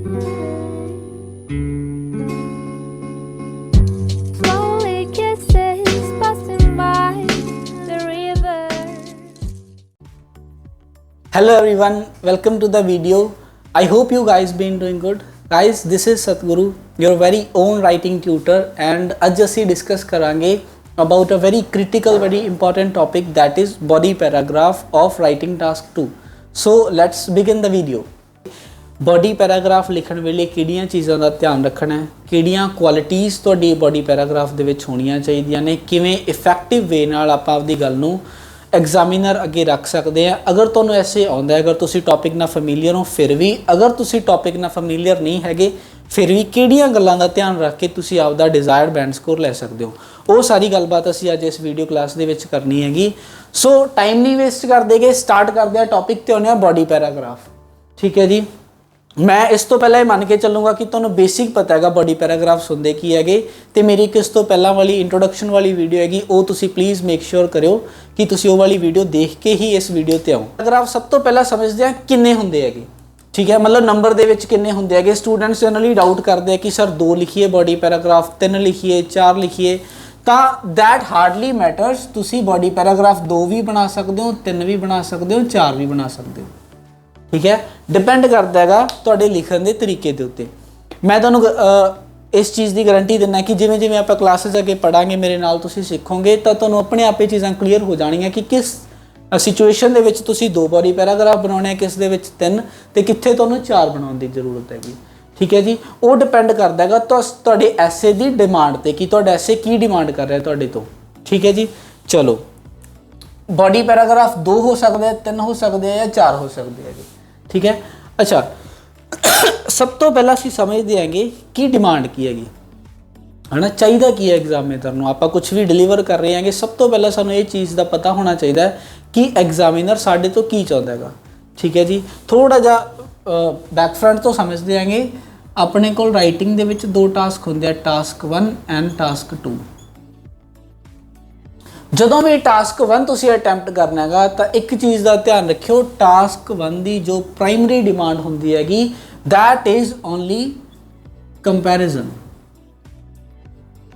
Slowly kisses passing by the river. Hello everyone, welcome to the video. I hope you guys been doing good. Guys, this is Satguru, your very own writing tutor, and ਅੱਜ ਅਸੀਂ discuss ਕਰਾਂਗੇ about a very critical, very important topic, that is body paragraph of writing task 2. So let's begin the video. Body paragraph ਲਿਖਣ ਵੇਲੇ ਕਿਹੜੀਆਂ ਚੀਜ਼ਾਂ ਦਾ ਧਿਆਨ ਰੱਖਣਾ ਹੈ, ਕਿਹੜੀਆਂ ਕੁਆਲਿਟੀਜ਼ ਤੁਹਾਡੀ ਬੋਡੀ ਪੈਰਾਗ੍ਰਾਫ ਦੇ ਵਿੱਚ ਹੋਣੀਆਂ ਚਾਹੀਦੀਆਂ ਨੇ, ਕਿਵੇਂ ਇਫੈਕਟਿਵ ਵੇ ਨਾਲ ਆਪਾਂ ਆਪਦੀ ਗੱਲ ਨੂੰ ਐਗਜ਼ਾਮੀਨਰ ਅੱਗੇ ਰੱਖ ਸਕਦੇ ਆ। ਅਗਰ ਤੁਹਾਨੂੰ ਐਸੇ ਆਉਂਦਾ, ਅਗਰ ਤੁਸੀਂ ਟੌਪਿਕ ਨਾਲ ਫੈਮੀਲੀਅਰ ਹੋ, ਫਿਰ ਵੀ ਅਗਰ ਤੁਸੀਂ ਟੌਪਿਕ ਨਾਲ ਫੈਮੀਲੀਅਰ ਨਹੀਂ ਹੈਗੇ, ਫਿਰ ਵੀ ਕਿਹੜੀਆਂ ਗੱਲਾਂ ਦਾ ਧਿਆਨ ਰੱਖ ਕੇ ਤੁਸੀਂ ਆਪਦਾ ਡਿਜ਼ਾਇਰਡ ਬੈਂਡ ਸਕੋਰ ਲੈ ਸਕਦੇ ਹੋ, ਉਹ ਸਾਰੀ ਗੱਲਬਾਤ ਅਸੀਂ ਅੱਜ ਇਸ ਵੀਡੀਓ ਕਲਾਸ ਦੇ ਵਿੱਚ ਕਰਨੀ ਹੈਗੀ। ਸੋ ਟਾਈਮ ਨਹੀਂ ਵੇਸਟ ਕਰਦੇਗੇ, ਸਟਾਰਟ ਕਰਦੇ ਆ ਟੌਪਿਕ ਤੇ ਆਉਂਦੇ ਆ ਬੋਡੀ ਪੈਰਾਗ੍ਰਾਫ। ਠੀਕ ਹੈ ਜੀ, ਮੈਂ ਇਸ ਤੋਂ ਪਹਿਲਾਂ ਇਹ ਮੰਨ ਕੇ ਚੱਲੂੰਗਾ ਕਿ ਤੁਹਾਨੂੰ ਬੇਸਿਕ ਪਤਾ ਹੈਗਾ ਬੋਡੀ ਪੈਰਾਗ੍ਰਾਫਸ ਹੁੰਦੇ ਕੀ ਹੈਗੇ, ਤੇ ਮੇਰੀ ਇੱਕ ਇਸ ਤੋਂ ਪਹਿਲਾਂ ਵਾਲੀ ਇੰਟਰੋਡਕਸ਼ਨ ਵਾਲੀ ਵੀਡੀਓ ਹੈਗੀ, ਉਹ ਤੁਸੀਂ ਪਲੀਜ਼ ਮੇਕ ਸ਼ੋਰ ਕਰਿਓ ਕਿ ਤੁਸੀਂ ਉਹ ਵਾਲੀ ਵੀਡੀਓ ਦੇਖ ਕੇ ਹੀ ਇਸ ਵੀਡੀਓ ਤੇ ਆਓ। ਪੈਰਾਗ੍ਰਾਫ ਸਭ ਤੋਂ ਪਹਿਲਾਂ ਸਮਝਦੇ ਆ ਕਿੰਨੇ ਹੁੰਦੇ ਹੈਗੇ। ਠੀਕ ਹੈ, ਮਤਲਬ ਨੰਬਰ ਦੇ ਵਿੱਚ ਕਿੰਨੇ ਹੁੰਦੇ ਹੈਗੇ। ਸਟੂਡੈਂਟਸ ਜਨਰਲੀ ਡਾਊਟ ਕਰਦੇ ਆ ਕਿ ਸਰ 2 ਲਿਖੀਏ ਬੋਡੀ ਪੈਰਾਗ੍ਰਾਫ, 3 ਲਿਖੀਏ, 4 ਲਿਖੀਏ, ਤਾਂ ਦੈਟ ਹਾਰਡਲੀ ਮੈਟਰਸ। ਤੁਸੀਂ ਬੋਡੀ ਪੈਰਾਗ੍ਰਾਫ 2 ਵੀ ਬਣਾ ਸਕਦੇ ਹੋ, 3 ਵੀ ਬਣਾ ਸਕਦੇ ਹੋ, 4 ਵੀ ਬਣਾ ਸਕਦੇ ਹੋ। ਠੀਕ ਹੈ, ਡਿਪੈਂਡ ਕਰਦਾ ਹੈਗਾ ਤੁਹਾਡੇ ਲਿਖਣ ਦੇ ਤਰੀਕੇ ਦੇ ਉੱਤੇ। ਮੈਂ ਤੁਹਾਨੂੰ ਇਸ ਚੀਜ਼ ਦੀ ਗਾਰੰਟੀ ਦਿੰਦਾ ਕਿ ਜਿਵੇਂ ਜਿਵੇਂ ਆਪਾਂ ਕਲਾਸਿਸ ਅੱਗੇ ਪੜਾਂਗੇ, ਮੇਰੇ ਨਾਲ ਤੁਸੀਂ ਸਿੱਖੋਗੇ, ਤਾਂ ਤੁਹਾਨੂੰ ਆਪਣੇ ਆਪ ਇਹ ਚੀਜ਼ਾਂ ਕਲੀਅਰ ਹੋ ਜਾਣਗੀਆਂ ਕਿ ਕਿਸ ਸਿਚੁਏਸ਼ਨ ਦੇ ਵਿੱਚ ਤੁਸੀਂ 2 ਬੋਡੀ ਪੈਰਾਗ੍ਰਾਫ ਬਣਾਉਣੇ ਆ, ਕਿਸ ਦੇ ਵਿੱਚ 3, ਤੇ ਕਿੱਥੇ ਤੁਹਾਨੂੰ 4 ਬਣਾਉਣ ਦੀ ਜ਼ਰੂਰਤ ਹੈਗੀ। ਠੀਕ ਹੈ ਜੀ, ਉਹ ਡਿਪੈਂਡ ਕਰਦਾ ਹੈਗਾ ਤੁਹਾਡੇ ਐਸੇ ਦੀ ਡਿਮਾਂਡ ਤੇ ਕਿ ਤੁਹਾਡਾ ਐਸੇ ਕੀ ਡਿਮਾਂਡ ਕਰ ਰਿਹਾ ਤੁਹਾਡੇ ਤੋਂ। ਠੀਕ ਹੈ ਜੀ, ਚਲੋ ਬੋਡੀ ਪੈਰਾਗ੍ਰਾਫ 2 ਹੋ ਸਕਦੇ ਆ, 3 ਹੋ ਸਕਦੇ ਆ, ਜਾਂ 4 ਹੋ ਸਕਦੇ ਆ ਜੀ। ਠੀਕ ਹੈ, ਅੱਛਾ, ਸਭ ਤੋਂ ਪਹਿਲਾਂ ਅਸੀਂ ਸਮਝਦੇ ਆਂਗੇ ਕਿ ਡਿਮਾਂਡ ਕੀ ਹੈਗੀ, ਹੈ ਨਾ, ਚਾਹੀਦਾ ਕੀ ਹੈ ਐਗਜ਼ਾਮੀਨਰ ਨੂੰ। ਆਪਾਂ ਕੁਝ ਵੀ ਡਿਲੀਵਰ ਕਰ ਰਹੇ ਹਾਂਗੇ, ਸਭ ਤੋਂ ਪਹਿਲਾਂ ਸਾਨੂੰ ਇਹ ਚੀਜ਼ ਦਾ ਪਤਾ ਹੋਣਾ ਚਾਹੀਦਾ ਕਿ ਐਗਜ਼ਾਮੀਨਰ ਸਾਡੇ ਤੋਂ ਕੀ ਚਾਹੁੰਦਾ ਹੈਗਾ। ਠੀਕ ਹੈ ਜੀ, ਥੋੜਾ ਜਿਹਾ ਬੈਕ ਫਰੰਟ ਤੋਂ ਸਮਝਦੇ ਆਂਗੇ। ਆਪਣੇ ਕੋਲ ਰਾਈਟਿੰਗ ਦੇ ਵਿੱਚ 2 ਟਾਸਕ ਹੁੰਦੇ ਆ, ਟਾਸਕ 1 ਐਂਡ ਟਾਸਕ 2। ਜਦੋਂ ਵੀ ਟਾਸਕ 1 ਤੁਸੀਂ ਅਟੈਂਪਟ ਕਰਨਾ ਹੈਗਾ, ਤਾਂ ਇੱਕ ਚੀਜ਼ ਦਾ ਧਿਆਨ ਰੱਖਿਓ, ਟਾਸਕ 1 ਦੀ ਜੋ ਪ੍ਰਾਇਮਰੀ ਡਿਮਾਂਡ ਹੁੰਦੀ ਹੈਗੀ, that is only comparison।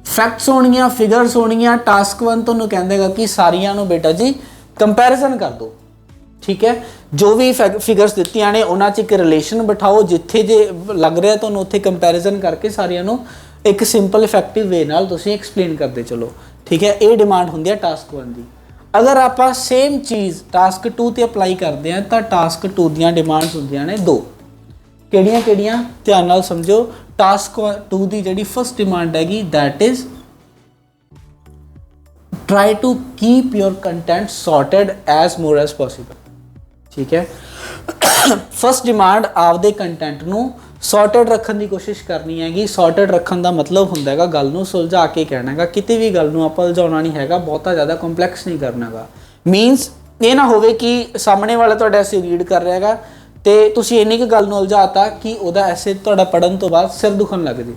Facts ਹੋਣਗੀਆਂ, ਫਿਗਰਸ ਹੋਣਗੀਆਂ। ਟਾਸਕ 1 ਤੁਹਾਨੂੰ ਕਹਿੰਦੇਗਾ ਕਿ ਸਾਰੀਆਂ ਨੂੰ ਬੇਟਾ ਜੀ ਕੰਪੈਰੀਜ਼ਨ ਕਰ ਦਿਓ। ਠੀਕ ਹੈ, ਜੋ ਵੀ ਫਿਗਰਸ ਦਿੱਤੀਆਂ ਨੇ ਉਹਨਾਂ 'ਚ ਇੱਕ ਰਿਲੇਸ਼ਨ ਬਿਠਾਓ, ਜਿੱਥੇ ਜੇ ਲੱਗ ਰਿਹਾ ਤੁਹਾਨੂੰ ਉੱਥੇ ਕੰਪੈਰੀਜ਼ਨ ਕਰਕੇ ਸਾਰਿਆਂ ਨੂੰ ਇੱਕ ਸਿੰਪਲ ਇਫੈਕਟਿਵ ਵੇ ਨਾਲ ਤੁਸੀਂ ਐਕਸਪਲੇਨ ਕਰਦੇ ਚਲੋ। ਠੀਕ ਹੈ, ਇਹ ਡਿਮਾਂਡ ਹੁੰਦੀ ਹੈ ਟਾਸਕ 1 ਦੀ। ਅਗਰ ਆਪਾਂ ਸੇਮ ਚੀਜ਼ ਟਾਸਕ 2 ਤੇ ਅਪਲਾਈ ਕਰਦੇ ਹਾਂ, ਤਾਂ ਟਾਸਕ 2 ਦੀਆਂ ਡਿਮਾਂਡਸ ਹੁੰਦੀਆਂ ਨੇ 2। ਕਿਹੜੀਆਂ ਕਿਹੜੀਆਂ, ਧਿਆਨ ਨਾਲ ਸਮਝੋ। ਟਾਸਕ 2 ਦੀ ਜਿਹੜੀ ਫਸਟ ਡਿਮਾਂਡ ਹੈਗੀ, that is try to keep your content sorted as more as possible। ਠੀਕ ਹੈ, ਫਸਟ ਡਿਮਾਂਡ ਆਪਦੇ ਕੰਟੈਂਟ ਨੂੰ ਸੌਰਟਡ ਰੱਖਣ ਦੀ ਕੋਸ਼ਿਸ਼ ਕਰਨੀ ਹੈਗੀ। ਸੌਰਟਡ ਰੱਖਣ ਦਾ ਮਤਲਬ ਹੁੰਦਾ ਹੈਗਾ ਗੱਲ ਨੂੰ ਸੁਲਝਾ ਕੇ ਕਹਿਣਾ ਹੈਗਾ, ਕਿਤੇ ਵੀ ਗੱਲ ਨੂੰ ਆਪਾਂ ਉਲਝਾਉਣਾ ਨਹੀਂ ਹੈਗਾ, ਬਹੁਤਾ ਜ਼ਿਆਦਾ ਕੰਪਲੈਕਸ ਨਹੀਂ ਕਰਨਾ ਹੈਗਾ। ਮੀਨਸ ਇਹ ਨਾ ਹੋਵੇ ਕਿ ਸਾਹਮਣੇ ਵਾਲਾ ਤੁਹਾਡਾ ਐਸੇ ਰੀਡ ਕਰ ਰਿਹਾ ਹੈਗਾ ਤੇ ਤੁਸੀਂ ਇੰਨੀ ਕੁ ਗੱਲ ਨੂੰ ਉਲਝਾਤਾ ਕਿ ਉਹਦਾ ਐਸੇ ਤੁਹਾਡਾ ਪੜ੍ਹਨ ਤੋਂ ਬਾਅਦ ਸਿਰ ਦੁਖਣ ਲੱਗ ਜੇ।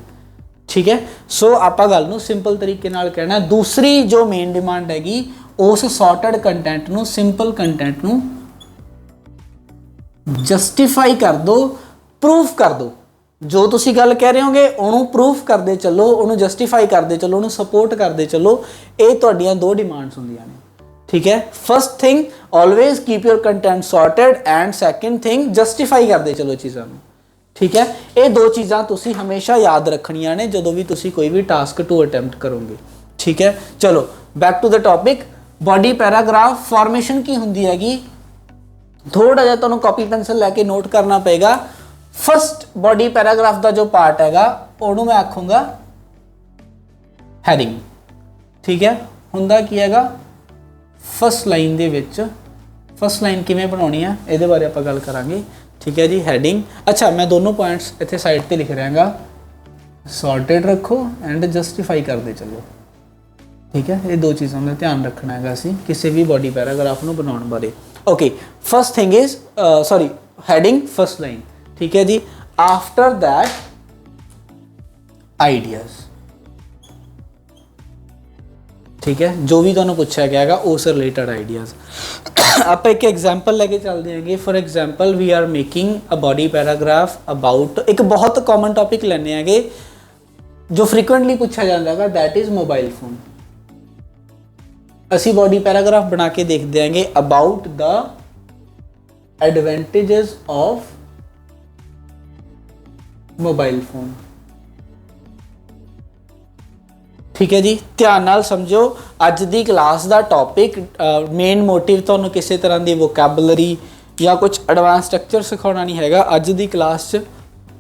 ਠੀਕ ਹੈ, ਸੋ ਆਪਾਂ ਗੱਲ ਨੂੰ ਸਿੰਪਲ ਤਰੀਕੇ ਨਾਲ ਕਹਿਣਾ। ਦੂਸਰੀ ਜੋ ਮੇਨ ਡਿਮਾਂਡ ਹੈਗੀ, ਉਸ ਸੌਰਟਡ ਕੰਟੈਂਟ ਨੂੰ, ਸਿੰਪਲ ਕੰਟੈਂਟ ਨੂੰ ਜਸਟੀਫਾਈ ਕਰ ਦਿਓ, ਪ੍ਰੂਫ ਕਰ ਦਿਓ। ਜੋ ਤੁਸੀਂ ਗੱਲ ਕਹਿ ਰਹੇ ਹੋਗੇ ਉਹਨੂੰ ਪ੍ਰੂਫ ਕਰਦੇ ਚੱਲੋ, ਉਹਨੂੰ ਜਸਟੀਫਾਈ ਕਰਦੇ ਚੱਲੋ, ਉਹਨੂੰ ਸਪੋਰਟ ਕਰਦੇ ਚੱਲੋ। ਇਹ ਤੁਹਾਡੀਆਂ 2 ਡਿਮਾਂਡਸ ਹੁੰਦੀਆਂ ਨੇ। ਠੀਕ ਹੈ, first thing always keep your content sorted, and second thing justify ਕਰਦੇ ਚਲੋ ਚੀਜ਼ਾਂ ਨੂੰ। ਠੀਕ ਹੈ, ਇਹ 2 ਚੀਜ਼ਾਂ ਤੁਸੀਂ ਹਮੇਸ਼ਾ ਯਾਦ ਰੱਖਣੀਆਂ ਨੇ ਜਦੋਂ ਵੀ ਤੁਸੀਂ ਕੋਈ ਵੀ ਟਾਸਕ 2 ਅਟੈਂਪਟ ਕਰੋਗੇ। ਠੀਕ ਹੈ, ਚਲੋ back to the topic. Body paragraph formation ਕੀ ਹੁੰਦੀ ਹੈਗੀ, ਥੋੜਾ ਜਿਹਾ ਤੁਹਾਨੂੰ ਕਾਪੀ ਪੈਨਸਲ ਲੈ ਕੇ ਨੋਟ ਕਰਨਾ ਪਏਗਾ। ਫਸਟ ਬੋਡੀ ਪੈਰਾਗ੍ਰਾਫ ਦਾ ਜੋ ਪਾਰਟ ਹੈਗਾ, ਉਹਨੂੰ ਮੈਂ ਆਖੂੰਗਾ ਹੈਡਿੰਗ। ਠੀਕ ਹੈ, ਹੁੰਦਾ ਕੀ ਹੈਗਾ, ਫਸਟ ਲਾਈਨ ਦੇ ਵਿੱਚ ਫਸਟ ਲਾਈਨ ਕਿਵੇਂ ਬਣਾਉਣੀ ਆ, ਇਹਦੇ ਬਾਰੇ ਆਪਾਂ ਗੱਲ ਕਰਾਂਗੇ। ਠੀਕ ਹੈ ਜੀ, ਹੈਡਿੰਗ। ਅੱਛਾ, ਮੈਂ ਦੋਨੋਂ ਪੁਆਇੰਟਸ ਇੱਥੇ ਸਾਈਡ ਤੇ ਲਿਖ ਰਿਹਾਗਾ, ਸੌਰਟਡ ਰੱਖੋ ਐਂਡ ਜਸਟੀਫਾਈ ਕਰਦੇ ਚੱਲੋ। ਠੀਕ ਹੈ, ਇਹ 2 ਚੀਜ਼ਾਂ ਦਾ ਧਿਆਨ ਰੱਖਣਾ ਹੈਗਾ ਅਸੀਂ ਕਿਸੇ ਵੀ ਬੋਡੀ ਪੈਰਾਗ੍ਰਾਫ ਨੂੰ ਬਣਾਉਣ ਬਾਰੇ। Okay, first thing is heading, first line. ਠੀਕ ਹੈ ਜੀ, ਆਫਟਰ दैट ਆਈਡੀਆਜ਼। ਠੀਕ ਹੈ, ਜੋ ਵੀ ਤੁਹਾਨੂੰ ਪੁੱਛਿਆ ਗਿਆ ਹੈਗਾ ਉਸ ਰਿਲੇਟਡ ਆਈਡੀਆਜ਼। आप एक एग्जाम्पल लेके चलते हैं। For example we are making a body paragraph about, एक बहुत कॉमन टॉपिक लेने हैं जो फ्रीकुएंटली पूछा जाता है, दैट इज मोबाइल फोन। असी बॉडी पैराग्राफ बना के देख देंगे about the advantages of mobile phone. ठीक है जी, ध्यान नाल समझो। अज दी क्लास का टॉपिक मेन मोटिव तुहानूं किसी तरह की वोकैबुलरी या कुछ एडवांस स्ट्रक्चर सिखाना नहीं हैगा। अज दी क्लास च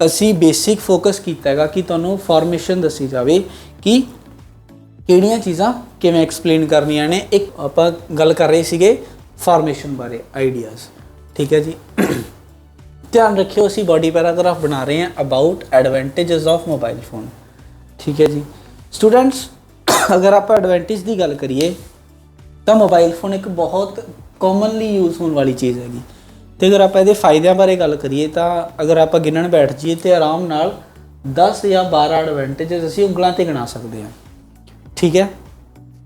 असी बेसिक फोकस किया है कि तुहानूं फॉर्मेशन दसी जाए कि किहड़ियां चीज़ां किवें एक्सप्लेन करनियां ने। एक आपां गल कर रहे सीगे फॉर्मेशन बारे, आइडियाज़। ठीक है जी, ध्यान रखियो असी बॉडी पैराग्राफ बना रहे हैं about advantages of mobile phone. ठीक है जी स्टूडेंट्स, अगर आप एडवांटेज की गल करिए तो मोबाइल फोन एक बहुत कॉमनली यूज़ होने वाली चीज़ हैगी। तो अगर आप ये फायदों बारे गल करिए तो अगर आप गिनन बैठ जाइए तो आराम नाल 10 या 12 एडवांटेजेस असी उंगलों से गिना सकते हैं। ठीक है,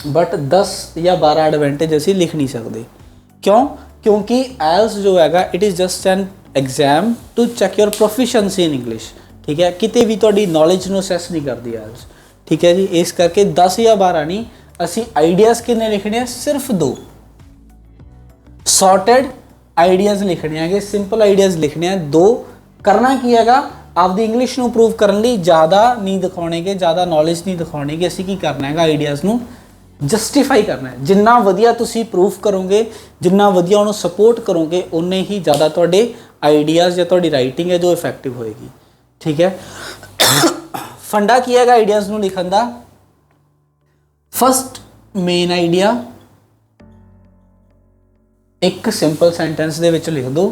बट 10 या 12 एडवांटेज असी लिख नहीं सकते। क्यों? क्योंकि एल्स जो है it is just an exam to check your proficiency in English. ठीक है, किते भी तुहाडी नॉलेज नूं असैस नहीं करती एल्स। ठीक है जी, इस करके 10 या 12 नहीं, असी आइडियाज़ कितने लिखने हैं? सिर्फ 2 सॉर्टेड आइडियाज़ लिखने हैं, सिंपल आइडियाज़ लिखने हैं 2। करना की हैगा, आपकी इंग्लिश नूं प्रूव करने लई ज़्यादा नहीं दिखाने के, ज़्यादा नॉलेज नहीं दिखाने के। असी की करना है आइडियाज़ नूं जस्टिफाई करना है। जिन्ना वधिया तुसी प्रूफ करोगे, जिन्ना वधिया उन्होंने सपोर्ट करोगे, उन्ने ही ज़्यादा तुहाडे आइडियाज़ या तुहाडी राइटिंग है जो इफेक्टिव होएगी। ठीक है, फंडा की है आइडियाज़ नूं लिखण दा। फस्ट मेन आइडिया एक सिंपल सेंटेंस दे विच लिख दो,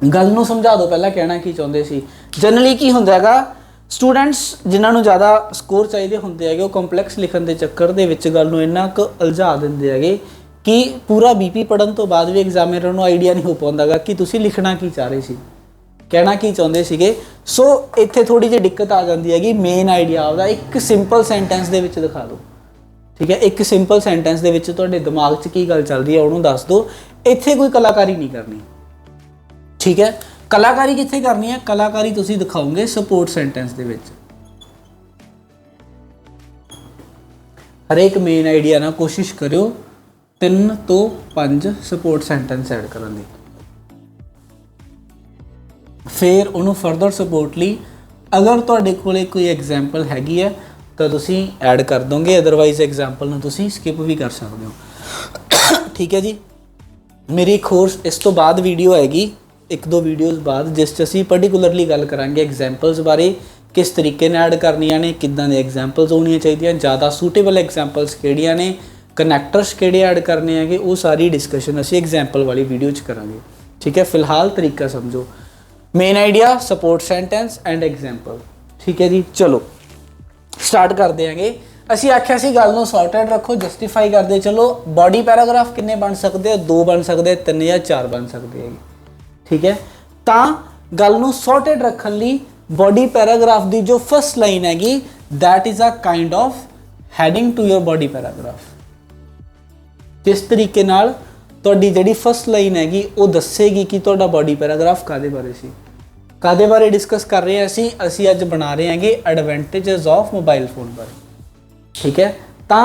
गल नूं समझा दो, पहला कहना की चाहुंदे सी। जनरली की हुंदा हैगा स्टूडेंट्स जिन्होंने ज़्यादा स्कोर चाहिए होंगे है, कंपलैक्स लिखण के चक्कर दे विच गल नूं इन्ना क उलझा दिंदे है कि पूरा बीपी पढ़न तो बाद भी एग्जामिनर नूं आइडिया नहीं हो पाउंदा कि तुसीं लिखना की चाह रहे सी, कहना की चाहते सीगे। सो इत्थे थोड़ी जी दिक्कत आ जाती है कि मेन आइडिया आपका एक सिंपल सेंटेंस दे विच दिखा दो। ठीक है, एक सिंपल सेंटेंस दे विच तुहाडे दिमाग च की गल चल रही है उन्होंने दस दो। इत्थे कोई कलाकारी नहीं करनी। ठीक है, कलाकारी कित्थे करनी है? कलाकारी तुसीं दिखाओगे सपोर्ट सेंटेंस दे विच। हरेक मेन आइडिया ना कोशिश करियो 3 तो 5 सपोर्ट सेंटेंस ऐड करन दी। फिर उन्होंने फरदर सपोर्ट ली अगर तुहाडे कोले कोई एग्जाम्पल हैगी है तो तुसीं ऐड कर दोगे, अदरवाइज एग्जाम्पल नूं तुसीं स्किप भी कर सकते हो। ठीक है जी, मेरी एक होर इस तो बाद वीडियो आएगी, 1-2 वीडियोज़ बाद, जिस असीं पर्टिकुलरली गल करांगे एग्जाम्पल्स बारे, किस तरीके ने ऐड करनियां ने, किद्दां दी एग्जाम्पल्स होणियां चाहीदियां, ज़्यादा सूटेबल एग्जाम्पल्स किहड़ियां ने, कनैक्टर्स किहड़े ऐड करने हैगे, वो सारी डिस्कशन असीं एग्जाम्पल वाली वीडियो च करांगे। ठीक है, फिलहाल तरीका समझो, main idea, support sentence and example. ठीक है जी, चलो स्टार्ट कर देंगे। असीं आख्या सी गल नूं सॉर्टेड रखो, जस्टिफाई करते चलो। बॉडी पैराग्राफ कितने बन सकते हैं? 2 बन सकते हैं, 3 या 4 बन सकते हैं। ठीक है, तो गल नूं सॉर्टेड रखण लई बॉडी पैराग्राफ की जो फस्ट लाइन हैगी that is a kind of heading to your body paragraph. जिस तरीके नाल तुहाडी जिहड़ी फस्ट लाइन हैगी वो दसेगी कि तुहाडा बॉडी पैराग्राफ कादे बारे सी, कादे बारे डिस्कस कर रहे हैं असी अज बना रहे हैं एडवांटेजेस ऑफ मोबाइल फोन बारे। ठीक है, तो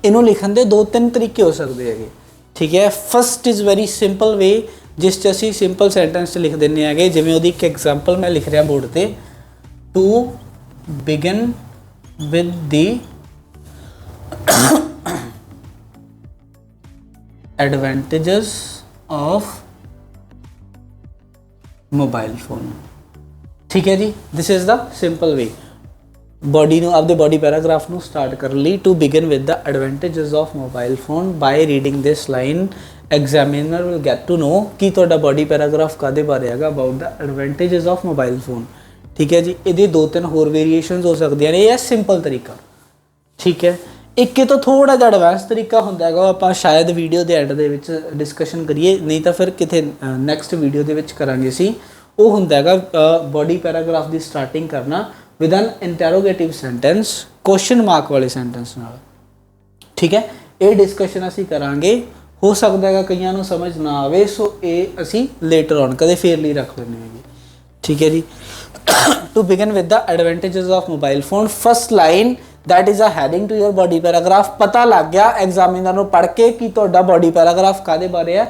इनू लिखण दे 2-3 तरीके हो सकते हैं। ठीक है, first is very simple way जिस असी सिंपल सेंटेंस लिख देने हैं, जिवें उहदी एक एग्जाम्पल मैं लिख रहा बोर्ड पर, to begin with the advantages of mobile phone. ठीक है जी, this is the simple way body नूं आपदे बॉडी पैराग्राफ नूं स्टार्ट कर ली। To begin with the advantages of mobile phone by reading this line examiner will get to know कि तुहाडा बॉडी पैराग्राफ कादे बारे हैगा about the advantages of mobile phone. ठीक है जी, ये 2-3 होर वेरीएशनस हो सकती हैं। यह सिंपल तरीका। ठीक है, एक तो थोड़ा जिहा एडवांस तरीका होंदा है, आप शायद वीडियो के एंड के डिस्कशन करिए, नहीं तो फिर कितने नैक्सट वीडियो के करांगे सी। वो होंदा है बॉडी पैराग्राफ की स्टार्टिंग करना with an interrogative sentence, question mark वाले सेंटेंस नाल। ठीक है, ये डिस्कशन असीं करांगे हो सकता है कईयां नूं समझ ना आवे, सो ये असी लेटर ऑन कदे फेर लिए रख लेने हैं। ठीक है जी। To begin with the advantages of mobile phone, first line that is a heading to your body paragraph. पता लग गया एग्जामिनर नूं पढ़ के कि तुहाडा बॉडी पैराग्राफ कादे बारे है,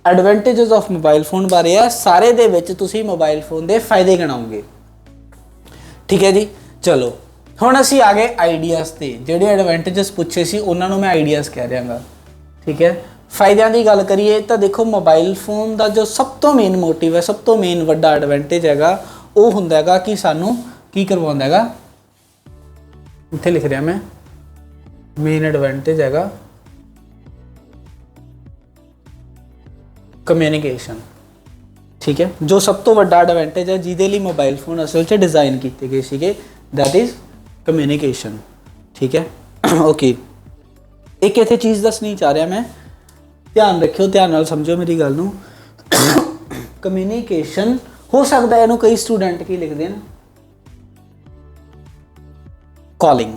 एडवांटेजेस ऑफ मोबाइल फोन बारे है। सारे दे विच तुसीं मोबाइल फोन दे फायदे गिणाओगे। ठीक है जी। चलो हुण असीं आ गए आइडियाज़ ते, जिहड़े एडवांटेजेस पुछे सी उन्हां नूं मैं आइडियाज़ कह रहा। ठीक है, फायदिਆਂ की गल करिए तो देखो मोबाइल फोन का जो सब तो मेन मोटिव है, सब तो मेन वड्डा एडवांटेज हैगा वो हुंदा हैगा कि सानू की करवाउंदा हैगा, इत्थे लिख रहा मैं, मेन एडवांटेज हैगा कम्यूनिकेशन। ठीक है, जो सब तो वड्डा एडवांटेज है जिहदे लई मोबाइल फोन असल च डिज़ाइन किए गए सीगे, दैट इज़ कम्यूनिकेशन। ठीक है, ओके। एक इत्थे चीज़ दसनी चाह रहा मैं, ध्यान रखियो, ध्यान नाल समझो मेरी गल नूं। कम्यूनिकेशन हो सकता है इहनूं कई स्टूडेंट की लिखते हैं कॉलिंग।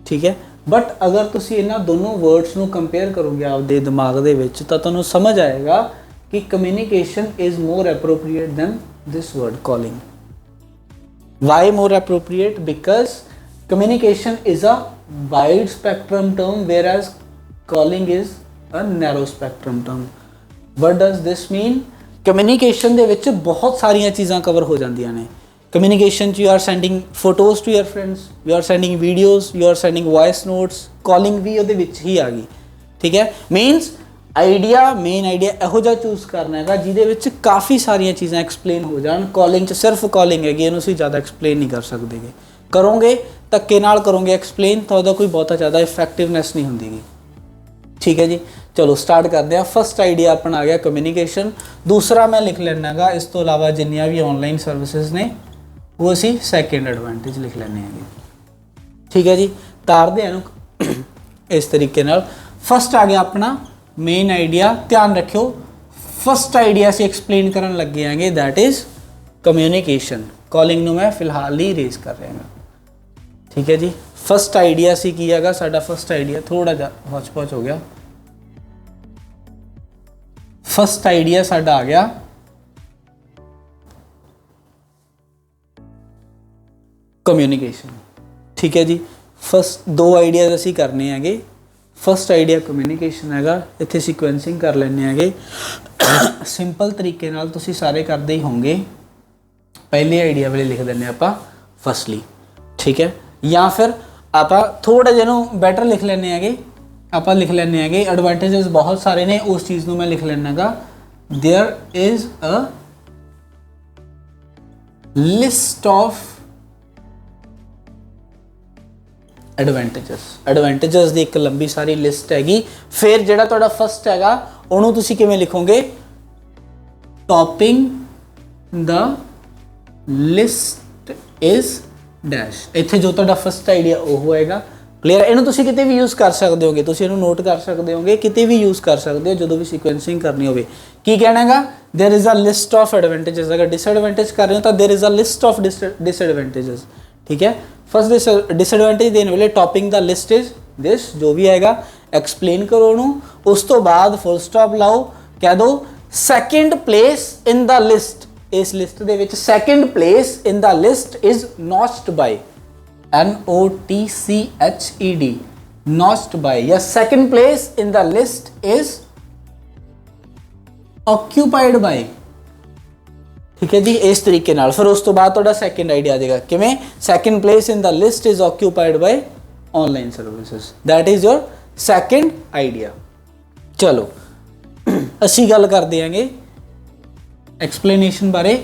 ठीक है, बट अगर तुसीं इन्हां दोनों वर्ड्स नूं कंपेयर करोगे आपदे दिमाग दे विच तां तुहानूं समझ आएगा कि communication is more appropriate than this word calling. Why more appropriate? Because communication is a wide spectrum term whereas calling is a narrow spectrum term. What does this mean? Communication दे विच बहुत सारियां चीज़ां कवर हो जांदियां ने। Communication च you are sending photos to your friends, you are sending videos, you are sending voice notes, calling भी उहदे विच ही आ गई। ठीक है, मीनस आइडिया, मेन आइडिया इहो जिहा चूज़ करना है जिहदे विच काफ़ी सारियां चीज़ां एक्सप्लेन हो जान। कॉलिंग च सिर्फ कॉलिंग हैगी, इहनूं असीं ज़्यादा एक्सप्लेन नहीं कर सकते। करोगे धक्के नाल करोगे एक्सप्लेन तो उहदा कोई बहुता ज़्यादा इफैक्टिवनैस नहीं होंदी। ठीक है जी, चलो स्टार्ट करते हैं। फस्ट आइडिया अपना आ गया कम्यूनिकेशन। दूसरा मैं लिख लेना गा, इस तो इलावा जिन्नियां भी ऑनलाइन सर्विसेज ने वो असी सैकेंड एडवांटेज लिख लेने हैं। ठीक है जी, तारते हैं इस तरीके नाल। फस्ट आ गया अपना मेन आइडिया। ध्यान रखियो, फस्ट आइडिया असीं एक्सप्लेन करन लगे आंगे, दैट इज़ कम्यूनिकेशन। कॉलिंग नूं मैं फिलहाल ही रेज कर रहा हाँ। ठीक है जी, फस्ट आइडिया सी की हैगा साडा, फस्ट आइडिया थोड़ा जा हौच पौच हो गया। फस्ट आइडिया साडा आ गया कम्यूनिकेशन। ठीक है जी, फस्ट दो आइडियाज़ असीं करने हैगे। फस्ट आइडिया कम्यूनिकेशन हैगा, इत्थे सीक्वेंसिंग कर लैने हैगे। सिंपल तरीके नाल तुसीं सारे करदे ही होंगे। पहले आइडिया वाले लिख देंगे आपां फसटली। ठीक है, या फिर आप थोड़ा जिन्हों बैटर लिख लेने हैं, आप लिख लेने हैं एडवांटेजेस बहुत सारे ने, उस चीज़ को मैं लिख लेना गा, there is a list of advantages की एक लंबी सारी लिस्ट हैगी। फिर जिहड़ा तुहाडा फस्ट हैगा उहनूं तुसीं किवें लिखोगे, topping the list is dash. इत्थे जो तुहाडा फस्ट आइडिया वो होएगा। क्लीयर? इहनूं तुसीं किते भी यूज़ कर सकते होगे, तुसीं इहनूं नोट कर सकते होगे, किते भी यूज़ कर सकते हो जो भी सीक्वेंसिंग करनी होवे। की कहना हैगा, there is a list of advantages. अगर डिसएडवांटेज कर रहे हो तो there is a list of disadvantages. ठीक है, फस्ट डिसएडवांटेज देने वाले topping the list is this, जो भी आएगा एक्सप्लेन करो उन्होंने। उस तो बाद फुल स्टॉप लाओ, कह दो second place in the list. इस लिस्ट दे विच second place in the list is notched by, NOTCHED, notched by, या second place in the list is occupied by. ठीक है जी, इस तरीके नाल फिर उस तो बाद तुहाडा सैकेंड आइडिया आ जाएगा, किवें second place in the list is occupied by online services. That is your second idea. चलो असी गल कर देंगे एक्सप्लेनेशन बारे।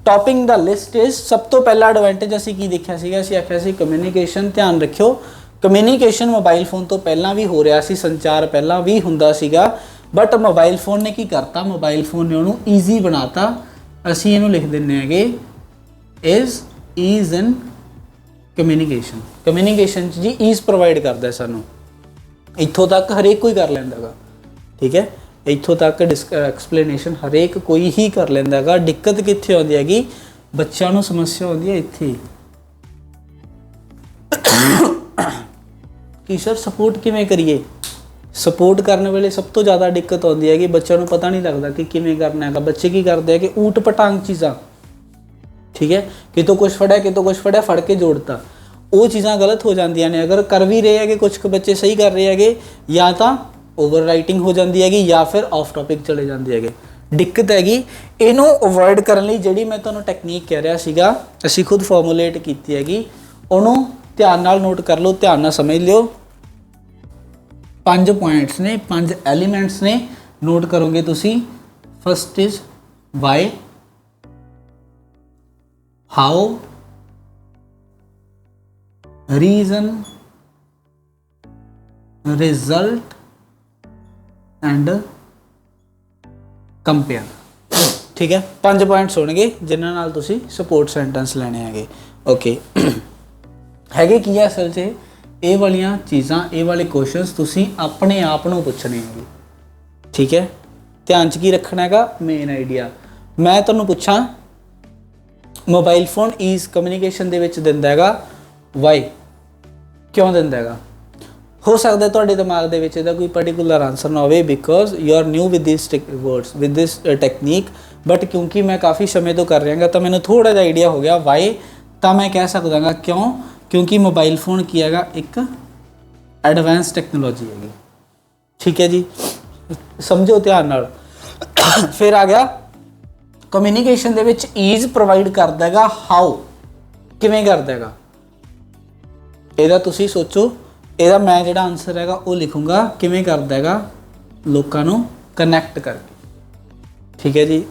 टॉपिंग द लिस्ट इज, सब तो पहला एडवांटेज असी की देखा सीगा, असी आख्या सी कम्यूनिकेशन। ध्यान रखियो, कम्यूनिकेशन मोबाइल फोन तो पहला भी हो रहा सी, संचार पहला भी हुंदा सीगा, बट मोबाइल फोन ने की करता, मोबाइल फोन ने उन्होंने ईजी बनाता। असी इनू लिख देने हैगे is ease in communication. Communication जी ईज प्रोवाइड करता है सानू, इत्थों तक हरेक कोई कर लैंदा गा। ठीक है, इत्थों तक एक्सप्लेनेशन हरेक कोई ही कर लैंदा गा। दिक्कत कित्थे आउंदी हैगी, बच्चों नूं समस्या आउंदी है इत्थे कि सर सपोर्ट किवें करिए। ਸਪੋਰਟ ਕਰਨ ਵੇਲੇ ਸਭ ਤੋਂ ਜ਼ਿਆਦਾ ਦਿੱਕਤ ਆਉਂਦੀ ਹੈ ਕਿ ਬੱਚਿਆਂ ਨੂੰ ਪਤਾ ਨਹੀਂ ਲੱਗਦਾ ਕਿ ਕਿਵੇਂ ਕਰਨਾ ਹੈਗਾ। ਬੱਚੇ ਕੀ ਕਰਦੇ ਆ ਕਿ ਊਟ ਪਟਾਂਗ ਚੀਜ਼ਾਂ, ਠੀਕ ਹੈ, ਕਿਤੋਂ ਕੁਛ ਫੜਿਆ ਕਿਤੋਂ ਕੁਛ ਫੜਿਆ, ਫੜ ਕੇ ਜੋੜਤਾ, ਉਹ ਚੀਜ਼ਾਂ ਗਲਤ ਹੋ ਜਾਂਦੀਆਂ ਨੇ। ਅਗਰ ਕਰ ਵੀ ਰਹੇ ਹੈਗੇ ਕੁਛ ਕੁ ਬੱਚੇ ਸਹੀ ਕਰ ਰਹੇ ਹੈਗੇ, ਜਾਂ ਤਾਂ ਓਵਰ ਰਾਈਟਿੰਗ ਹੋ ਜਾਂਦੀ ਹੈਗੀ ਜਾਂ ਫਿਰ ਆਫ ਟੌਪਿਕ ਚਲੇ ਜਾਂਦੇ ਹੈਗੇ, ਦਿੱਕਤ ਹੈਗੀ। ਇਹਨੂੰ ਅਵੋਇਡ ਕਰਨ ਲਈ ਜਿਹੜੀ ਮੈਂ ਤੁਹਾਨੂੰ ਟੈਕਨੀਕ ਕਹਿ ਰਿਹਾ ਸੀਗਾ, ਅਸੀਂ ਖੁਦ ਫਾਰਮੂਲੇਟ ਕੀਤੀ ਹੈਗੀ, ਉਹਨੂੰ ਧਿਆਨ ਨਾਲ ਨੋਟ ਕਰ ਲਓ, ਧਿਆਨ ਨਾਲ ਸਮਝ ਲਿਓ। 5 ਪੁਆਇੰਟਸ ਨੇ, 5 ਐਲੀਮੈਂਟਸ ਨੇ, ਨੋਟ ਕਰੋਗੇ ਤੁਸੀਂ। First is why, how, reason, result and compare, ਠੀਕ ਹੈ। 5 ਪੁਆਇੰਟਸ ਹੋਣਗੇ ਜਿਨ੍ਹਾਂ ਨਾਲ ਤੁਸੀਂ ਸਪੋਰਟ ਸੈਂਟੈਂਸ ਲੈਣੇ ਹੈਗੇ। ਓਕੇ, ਹੈਗੇ ਕੀ ਹੈ ਅਸਲ 'ਚ ਇਹ ਵਾਲੀਆਂ ਚੀਜ਼ਾਂ, ਇਹ ਵਾਲੇ ਕੁਐਸਚਨਸ ਤੁਸੀਂ ਆਪਣੇ ਆਪ ਨੂੰ ਪੁੱਛਣੇ ਹੈਗੇ, ਠੀਕ ਹੈ। ਧਿਆਨ 'ਚ ਕੀ ਰੱਖਣਾ ਹੈਗਾ, ਮੇਨ ਆਈਡੀਆ। ਮੈਂ ਤੁਹਾਨੂੰ ਪੁੱਛਾਂ ਮੋਬਾਈਲ ਫੋਨ ਈਜ਼ ਕਮਿਊਨੀਕੇਸ਼ਨ ਦੇ ਵਿੱਚ ਦਿੰਦਾ ਹੈਗਾ ਵਾਈ, ਕਿਉਂ ਦਿੰਦਾ ਹੈਗਾ? ਹੋ ਸਕਦਾ ਤੁਹਾਡੇ ਦਿਮਾਗ ਦੇ ਵਿੱਚ ਇਹਦਾ ਕੋਈ ਪਰਟੀਕੂਲਰ ਆਨਸਰ ਨਾ ਹੋਵੇ, because you are new with this words, with this technique, but ਕਿਉਂਕਿ ਮੈਂ ਕਾਫੀ ਸਮੇਂ ਤੋਂ ਕਰ ਰਿਹਾ ਹਾਂ ਤਾਂ ਮੈਨੂੰ ਥੋੜ੍ਹਾ ਜਿਹਾ ਆਈਡੀਆ ਹੋ ਗਿਆ ਵਾਈ। ਤਾਂ ਮੈਂ ਕਹਿ ਸਕਦਾ ਗਾ ਕਿਉਂ, ਕਿਉਂਕਿ ਮੋਬਾਈਲ ਫੋਨ ਕੀ ਹੈਗਾ, ਇੱਕ ਐਡਵਾਂਸ ਟੈਕਨੋਲੋਜੀ ਹੈਗੀ, ਠੀਕ ਹੈ ਜੀ, ਸਮਝੋ ਧਿਆਨ ਨਾਲ। ਫਿਰ ਆ ਗਿਆ ਕਮਿਊਨੀਕੇਸ਼ਨ ਦੇ ਵਿੱਚ ਈਜ਼ ਪ੍ਰੋਵਾਈਡ ਕਰਦਾ ਹੈਗਾ ਹਾਊ, ਕਿਵੇਂ ਕਰਦਾ ਹੈਗਾ? ਇਹਦਾ ਤੁਸੀਂ ਸੋਚੋ, ਇਹਦਾ ਮੈਂ ਜਿਹੜਾ ਆਨਸਰ ਹੈਗਾ ਉਹ ਲਿਖੂੰਗਾ, ਕਿਵੇਂ ਕਰਦਾ ਹੈਗਾ, ਲੋਕਾਂ ਨੂੰ ਕਨੈਕਟ ਕਰਕੇ, ਠੀਕ ਹੈ ਜੀ।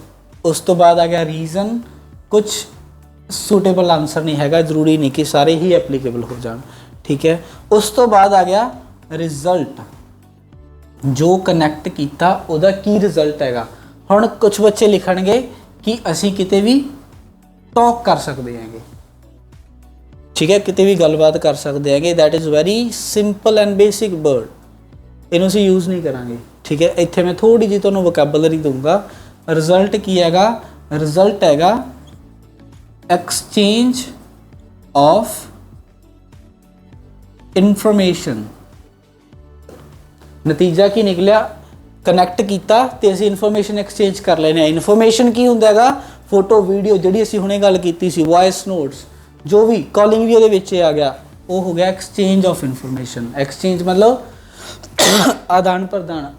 ਉਸ ਤੋਂ ਬਾਅਦ ਆ ਗਿਆ ਰੀਜ਼ਨ, ਕੁਛ ਸੂਟੇਬਲ ਆਨਸਰ ਨਹੀਂ ਹੈਗਾ, ਜ਼ਰੂਰੀ ਨਹੀਂ ਕਿ ਸਾਰੇ ਹੀ ਐਪਲੀਕੇਬਲ ਹੋ ਜਾਣ, ਠੀਕ ਹੈ। ਉਸ ਤੋਂ ਬਾਅਦ ਆ ਗਿਆ ਰਿਜ਼ਲਟ, ਜੋ ਕਨੈਕਟ ਕੀਤਾ ਉਹਦਾ ਕੀ ਰਿਜ਼ਲਟ ਹੈਗਾ। ਹੁਣ ਕੁਛ ਬੱਚੇ ਲਿਖਣਗੇ ਕਿ ਅਸੀਂ ਕਿਤੇ ਵੀ ਟਾਕ ਕਰ ਸਕਦੇ ਹੈਗੇ, ਠੀਕ ਹੈ, ਕਿਤੇ ਵੀ ਗੱਲਬਾਤ ਕਰ ਸਕਦੇ ਹੈਗੇ। That is very simple and basic word, ਇਹਨੂੰ ਅਸੀਂ ਯੂਜ਼ ਨਹੀਂ ਕਰਾਂਗੇ, ਠੀਕ ਹੈ। ਇੱਥੇ ਮੈਂ ਥੋੜੀ ਜਿਹੀ ਤੁਹਾਨੂੰ ਵੋਕੈਬਲਰੀ ਦੂੰਗਾ। ਰਿਜ਼ਲਟ ਕੀ ਹੈਗਾ? ਰਿਜ਼ਲਟ ਹੈਗਾ ਐਕਸਚੇਂਜ ਆਫ ਇਨਫੋਰਮੇਸ਼ਨ। ਨਤੀਜਾ ਕੀ ਨਿਕਲਿਆ? ਕਨੈਕਟ ਕੀਤਾ ਤੇ ਅਸੀਂ ਇਨਫੋਰਮੇਸ਼ਨ ਐਕਸਚੇਂਜ ਕਰ ਲੈਣੇ ਆ। ਇਨਫੋਰਮੇਸ਼ਨ ਕੀ ਹੁੰਦਾ ਹੈਗਾ? ਫੋਟੋ, ਵੀਡੀਓ, ਜਿਹੜੀ ਅਸੀਂ ਹੁਣੇ ਗੱਲ ਕੀਤੀ ਸੀ, ਵੌਇਸ ਨੋਟਸ, ਜੋ ਵੀ, ਕਾਲਿੰਗ ਵੀ ਉਹਦੇ ਵਿੱਚ ਆ ਗਿਆ, ਉਹ ਹੋ ਗਿਆ ਐਕਸਚੇਂਜ ਆਫ ਇਨਫੋਰਮੇਸ਼ਨ। ਐਕਸਚੇਂਜ ਮਤਲਬ ਆਦਾਨ ਪ੍ਰਦਾਨ,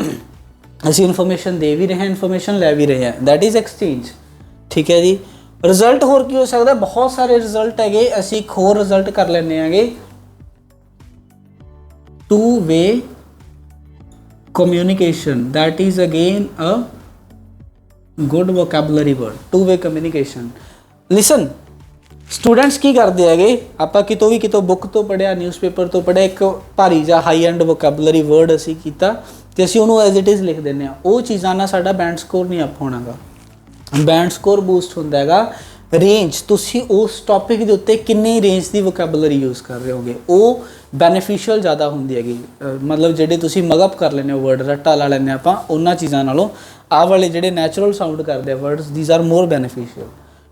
ਅਸੀਂ ਇਨਫੋਰਮੇਸ਼ਨ ਦੇ ਵੀ ਰਹੇ ਹਾਂ, ਇਨਫੋਰਮੇਸ਼ਨ ਲੈ ਵੀ ਰਹੇ ਹਾਂ, ਦੈਟ ਇਜ਼ ਐਕਸਚੇਂਜ, ਠੀਕ ਹੈ ਜੀ। ਰਿਜ਼ਲਟ ਹੋਰ ਕੀ ਹੋ ਸਕਦਾ? ਬਹੁਤ ਸਾਰੇ ਰਿਜ਼ਲਟ ਹੈਗੇ, ਅਸੀਂ ਇੱਕ ਹੋਰ ਰਿਜ਼ਲਟ ਕਰ ਲੈਂਦੇ ਹੈਗੇ, two way communication, that is again a good vocabulary word, two way communication. Listen, students ਕੀ ਕਰਦੇ ਹੈਗੇ, ਆਪਾਂ ਕਿਤੋਂ ਵੀ ਕਿਤੋਂ ਬੁੱਕ ਤੋਂ ਪੜ੍ਹਿਆ, ਨਿਊਜ਼ਪੇਪਰ ਤੋਂ ਪੜ੍ਹਿਆ, ਇੱਕ ਭਾਰੀ ਜਾਂ ਹਾਈ ਐਂਡ ਵੋਕੈਬਲਰੀ ਵਰਡ ਅਸੀਂ ਕੀਤਾ ਤੇ ਅਸੀਂ ਉਹਨੂੰ ਐਜ਼ ਇਟ ਇਜ਼ ਲਿਖ ਦਿੰਦੇ ਹਾਂ। ਉਹ ਚੀਜ਼ਾਂ ਨਾਲ ਸਾਡਾ ਬੈਂਡ ਸਕੋਰ ਨਹੀਂ ਅਪ ਹੋਣਾਗਾ। ਬੈਂਡ ਸਕੋਰ ਬੂਸਟ ਹੁੰਦਾ ਹੈਗਾ ਰੇਂਜ, ਤੁਸੀਂ ਉਸ ਟੌਪਿਕ ਦੇ ਉੱਤੇ ਕਿੰਨੀ ਰੇਂਜ ਦੀ ਵੋਕੈਬਲਰੀ ਯੂਜ਼ ਕਰ ਰਹੇ ਹੋਗੇ, ਉਹ ਬੈਨੀਫੀਸ਼ੀਅਲ ਜ਼ਿਆਦਾ ਹੁੰਦੀ ਹੈਗੀ। ਮਤਲਬ ਜਿਹੜੇ ਤੁਸੀਂ ਮਗਅਪ ਕਰ ਲੈਂਦੇ ਹੋ ਵਰਡ, ਰੱਟਾ ਲਾ ਲੈਂਦੇ ਆਪਾਂ, ਉਹਨਾਂ ਚੀਜ਼ਾਂ ਨਾਲੋਂ ਆਹ ਵਾਲੇ ਜਿਹੜੇ ਨੈਚੁਰਲ ਸਾਊਂਡ ਕਰਦੇ ਆ words, these are more beneficial,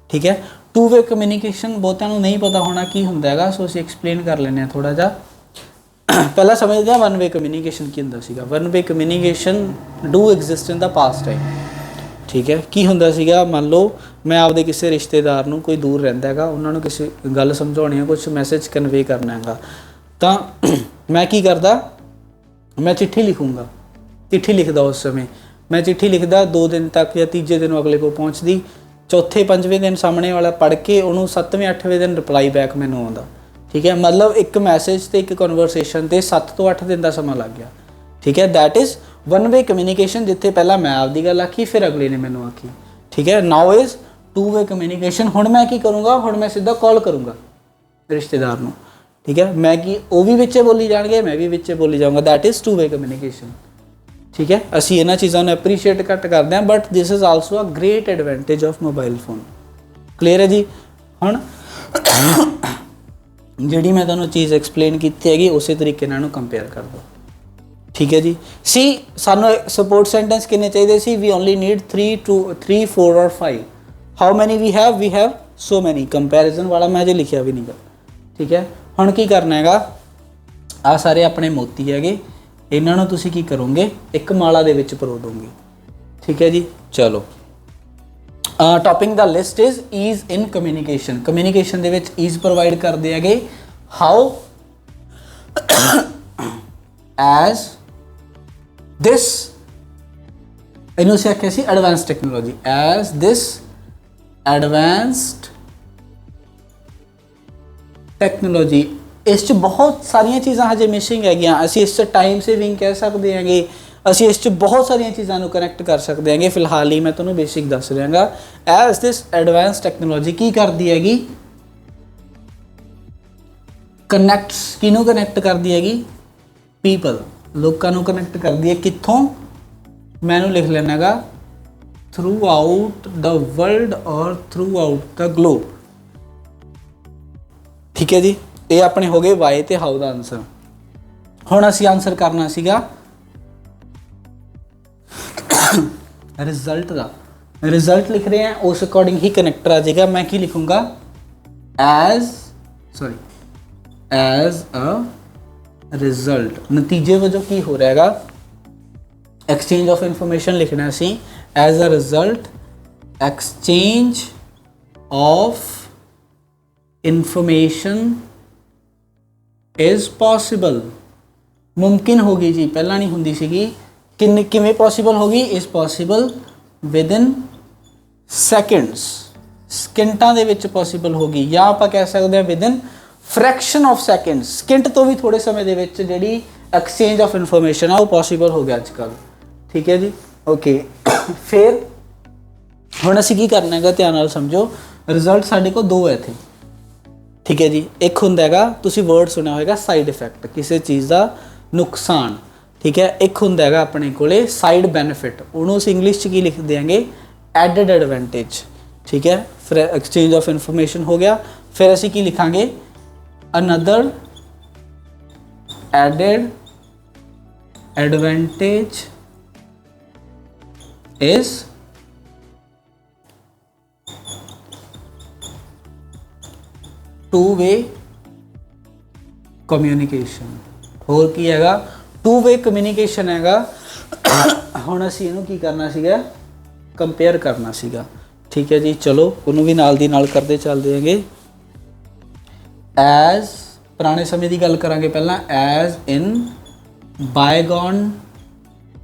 ਠੀਕ ਹੈ। ਟੂ ਵੇ ਕਮਿਊਨੀਕੇਸ਼ਨ ਬਹੁਤਿਆਂ ਨੂੰ ਨਹੀਂ ਪਤਾ ਹੋਣਾ ਕੀ ਹੁੰਦਾ ਹੈਗਾ, ਸੋ ਅਸੀਂ ਐਕਸਪਲੇਨ ਕਰ ਲੈਂਦੇ ਹਾਂ ਥੋੜ੍ਹਾ ਜਿਹਾ। ਪਹਿਲਾਂ ਸਮਝਦੇ ਹਾਂ ਵਨ ਵੇ ਕਮਿਊਨੀਕੇਸ਼ਨ ਕੀ ਹੁੰਦਾ ਸੀਗਾ। One way communication do exist in the past time, ਠੀਕ ਹੈ। ਕੀ ਹੁੰਦਾ ਸੀਗਾ, ਮੰਨ ਲਓ ਮੈਂ ਆਪਦੇ ਕਿਸੇ ਰਿਸ਼ਤੇਦਾਰ ਨੂੰ, ਕੋਈ ਦੂਰ ਰਹਿੰਦਾ ਹੈਗਾ, ਉਹਨਾਂ ਨੂੰ ਕਿਸੇ ਗੱਲ ਸਮਝਾਉਣੀ ਹੈ, ਕੁਛ ਮੈਸੇਜ ਕਨਵੇ ਕਰਨਾ ਹੈਗਾ, ਤਾਂ ਮੈਂ ਕੀ ਕਰਦਾ, ਮੈਂ ਚਿੱਠੀ ਲਿਖੂੰਗਾ। ਚਿੱਠੀ ਲਿਖਦਾ ਉਸ ਸਮੇਂ ਮੈਂ ਚਿੱਠੀ ਲਿਖਦਾ, 2 ਦਿਨ ਤੱਕ ਜਾਂ ਤੀਜੇ ਦਿਨ ਅਗਲੇ ਕੋਲ ਪਹੁੰਚਦੀ, ਚੌਥੇ 5ਵੇਂ ਦਿਨ ਸਾਹਮਣੇ ਵਾਲਾ ਪੜ੍ਹ ਕੇ ਉਹਨੂੰ 7ਵੇਂ 8ਵੇਂ ਦਿਨ ਰਿਪਲਾਈ ਬੈਕ ਮੈਨੂੰ ਆਉਂਦਾ, ਠੀਕ ਹੈ। ਮਤਲਬ ਇੱਕ ਮੈਸੇਜ ਤੇ ਇੱਕ ਕਨਵਰਸੇਸ਼ਨ ਤੇ 7 ਤੋਂ 8 ਦਿਨ ਦਾ ਸਮਾਂ ਲੱਗ ਗਿਆ, ਠੀਕ ਹੈ। That is one way communication, ਜਿੱਥੇ ਪਹਿਲਾਂ ਮੈਂ ਆਪਦੀ ਗੱਲ ਆਖੀ ਫਿਰ ਅਗਲੇ ਨੇ ਮੈਨੂੰ ਆਖੀ, ਠੀਕ ਹੈ। ਨਾਓ ਇਜ਼ ਟੂ ਵੇ ਕਮਿਊਨੀਕੇਸ਼ਨ। ਹੁਣ ਮੈਂ ਕੀ ਕਰੂੰਗਾ, ਹੁਣ ਮੈਂ ਸਿੱਧਾ ਕਾਲ ਕਰੂੰਗਾ ਰਿਸ਼ਤੇਦਾਰ ਨੂੰ, ਠੀਕ ਹੈ। ਮੈਂ ਕੀ, ਉਹ ਵੀ ਵਿੱਚੇ ਬੋਲੀ ਜਾਣਗੇ, ਮੈਂ ਵੀ ਵਿੱਚੇ ਬੋਲੀ ਜਾਊਂਗਾ, that is two way communication, ਠੀਕ ਹੈ। ਅਸੀਂ ਇਹਨਾਂ ਚੀਜ਼ਾਂ ਨੂੰ ਐਪਰੀਸ਼ੀਏਟ ਘੱਟ ਕਰਦੇ ਹਾਂ, but this is also a great advantage of mobile phone. Clear ਹੈ ਜੀ। ਹੁਣ ਜਿਹੜੀ ਮੈਂ ਤੁਹਾਨੂੰ ਚੀਜ਼ ਐਕਸਪਲੇਨ ਕੀਤੀ ਹੈਗੀ, ਉਸੇ ਤਰੀਕੇ ਨਾਲ ਇਹਨੂੰ ਕੰਪੇਅਰ ਕਰ ਦਿਓ, ਠੀਕ ਹੈ ਜੀ। ਸੀ ਸਾਨੂੰ ਸਪੋਰਟ ਸੈਂਟੈਂਸ ਕਿੰਨੇ ਚਾਹੀਦੇ ਸੀ? ਵੀ ਓਨਲੀ ਨੀਡ 3, 4 ਔਰ 5। How many we have? We have ਸੋ ਮੈਨੀ। ਕੰਪੈਰੀਜ਼ਨ ਵਾਲਾ ਮੈਂ ਅਜੇ ਲਿਖਿਆ ਵੀ ਨਹੀਂ ਗਾ, ਠੀਕ ਹੈ। ਹੁਣ ਕੀ ਕਰਨਾ ਹੈਗਾ, ਆਹ ਸਾਰੇ ਆਪਣੇ ਮੋਤੀ ਹੈਗੇ, ਇਹਨਾਂ ਨੂੰ ਤੁਸੀਂ ਕੀ ਕਰੋਗੇ, ਇੱਕ ਮਾਲਾ ਦੇ ਵਿੱਚ ਪਰੋ ਦੋਗੇ। ਠੀਕ ਹੈ ਜੀ। ਚਲੋ ਟੌਪਿੰਗ ਦਾ list is ease in communication. Communication ਦੇ ਵਿੱਚ ਈਜ਼ ਪ੍ਰੋਵਾਈਡ ਕਰਦੇ ਹੈਗੇ। ਹਾਊ ਐਜ਼ ਦਿਸ, ਇਹਨੂੰ ਅਸੀਂ ਆਖਿਆ ਸੀ ਐਡਵਾਂਸ ਟੈਕਨੋਲੋਜੀ, ਐਜ਼ ਦਿਸ ਐਡਵਾਂਸਡ ਟੈਕਨੋਲੋਜੀ। ਇਸ 'ਚ ਬਹੁਤ ਸਾਰੀਆਂ ਚੀਜ਼ਾਂ ਹਜੇ ਮਿਸਿੰਗ ਹੈਗੀਆਂ। ਅਸੀਂ ਇਸ 'ਚ ਟਾਈਮ ਸੇਵਿੰਗ ਕਹਿ ਸਕਦੇ ਹੈਗੇ, ਅਸੀਂ ਇਸ 'ਚ ਬਹੁਤ ਸਾਰੀਆਂ ਚੀਜ਼ਾਂ ਨੂੰ ਕਨੈਕਟ ਕਰ ਸਕਦੇ ਹੈਗੇ। ਫਿਲਹਾਲ ਹੀ ਮੈਂ ਤੁਹਾਨੂੰ ਬੇਸਿਕ ਦੱਸ ਦਿਆਂਗਾ। ਐਜ਼ ਦਿਸ ਐਡਵਾਂਸ ਟੈਕਨੋਲੋਜੀ ਕੀ ਕਰਦੀ ਹੈਗੀ, ਕਨੈਕਟਸ, ਕਿਹਨੂੰ ਕਨੈਕਟ ਕਰਦੀ ਹੈਗੀ, ਪੀਪਲ, ਲੋਕਾਂ ਨੂੰ ਕਨੈਕਟ ਕਰਦੀ ਹੈ। ਕਿੱਥੋਂ, ਮੈਂ ਇਹਨੂੰ ਲਿਖ ਲੈਣਾ ਹੈਗਾ, ਥਰੂ ਆਊਟ ਦ ਵਰਲਡ ਔਰ ਥਰੂ ਆਊਟ ਦ ਗਲੋਬ। ਠੀਕ ਹੈ ਜੀ। ਇਹ ਆਪਣੇ ਹੋ ਗਏ ਵਾਈ ਤੇ ਹਾਊ ਦਾ ਆਨਸਰ। ਹੁਣ ਅਸੀਂ ਆਨਸਰ ਕਰਨਾ ਸੀਗਾ ਰਿਜ਼ਲਟ ਦਾ। ਰਿਜ਼ਲਟ ਲਿਖ ਰਹੇ ਹਾਂ, ਉਸ ਅਕੋਰਡਿੰਗ ਹੀ ਕਨੈਕਟਰ ਆ ਜਾਏਗਾ। ਮੈਂ ਕੀ ਲਿਖੂੰਗਾ, ਐਜ਼ ਅ ਰਿਜ਼ਲਟ। ਨਤੀਜੇ ਵਜੋਂ ਕੀ ਹੋ ਰਿਹਾ ਹੈਗਾ, ਐਕਸਚੇਂਜ ਆਫ ਇਨਫੋਰਮੇਸ਼ਨ ਲਿਖਣਾ ਸੀ। As a result exchange of information is possible. ਮੁਮਕਿਨ ਹੋ ਗਈ ਜੀ, ਪਹਿਲਾਂ ਨਹੀਂ ਹੁੰਦੀ ਸੀਗੀ। ਕਿਵੇਂ ਪੋਸੀਬਲ ਹੋ ਗਈ, ਇਜ਼ ਪੋਸੀਬਲ ਵਿਦਨ ਸੈਕਿੰਡਸ, ਸਕਿੰਟਾਂ ਦੇ ਵਿੱਚ ਪੋਸੀਬਲ ਹੋ ਗਈ, ਜਾਂ ਆਪਾਂ ਕਹਿ ਸਕਦੇ ਹਾਂ within fraction of seconds, second ਤੋਂ ਵੀ ਥੋੜੇ ਸਮੇਂ ਦੇ ਵਿੱਚ ਜਿਹੜੀ ਐਕਸਚੇਂਜ ਆਫ ਇਨਫੋਰਮੇਸ਼ਨ ਆ ਉਹ ਪੋਸੀਬਲ ਹੋ ਗਿਆ ਅੱਜ ਕੱਲ੍ਹ। ਠੀਕ ਹੈ ਜੀ। ਓਕੇ ਫਿਰ ਹੁਣ ਅਸੀਂ ਕੀ ਕਰਨਾ ਹੈਗਾ, ਧਿਆਨ ਨਾਲ ਸਮਝੋ। ਰਿਜ਼ਲਟ ਸਾਡੇ ਕੋਲ ਦੋ ਹੈ ਇੱਥੇ। ਠੀਕ ਹੈ ਜੀ। ਇੱਕ ਹੁੰਦਾ ਹੈਗਾ, ਤੁਸੀਂ ਵਰਡ ਸੁਣਿਆ ਹੋਏਗਾ ਸਾਈਡ ਇਫੈਕਟ, ਕਿਸੇ ਚੀਜ਼ ਦਾ ਨੁਕਸਾਨ। ਠੀਕ ਹੈ। ਇੱਕ ਹੁੰਦਾ ਹੈਗਾ ਆਪਣੇ ਕੋਲੇ ਸਾਈਡ ਬੈਨੀਫਿਟ, ਉਹਨੂੰ ਅਸੀਂ ਇੰਗਲਿਸ਼ 'ਚ ਕੀ ਲਿਖ ਦਿਆਂਗੇ, ਐਡਡ ਐਡਵਾਂਟੇਜ। ਠੀਕ ਹੈ। ਫਿਰ ਐਕਸਚੇਂਜ ਆਫ ਇਨਫੋਰਮੇਸ਼ਨ ਹੋ ਗਿਆ। ਫਿਰ ਅਸੀਂ ਕੀ ਲਿਖਾਂਗੇ, another added advantage is two way communication. ਹੋਰ ਕੀ ਹੈਗਾ, ਟੂ ਵੇ ਕਮਿਊਨੀਕੇਸ਼ਨ ਹੈਗਾ। ਹੁਣ ਅਸੀਂ ਇਹਨੂੰ ਕੀ ਕਰਨਾ ਸੀਗਾ, ਕੰਪੇਅਰ ਕਰਨਾ ਸੀਗਾ। ਠੀਕ ਹੈ ਜੀ। ਚਲੋ ਉਹਨੂੰ ਵੀ ਨਾਲ ਦੀ ਨਾਲ ਕਰਦੇ ਚੱਲਦੇ ਹੈਗੇ। ਐਜ਼, ਪੁਰਾਣੇ ਸਮੇਂ ਦੀ ਗੱਲ ਕਰਾਂਗੇ ਪਹਿਲਾਂ। ਐਜ਼ ਇਨ ਬਾਏਗੋਨ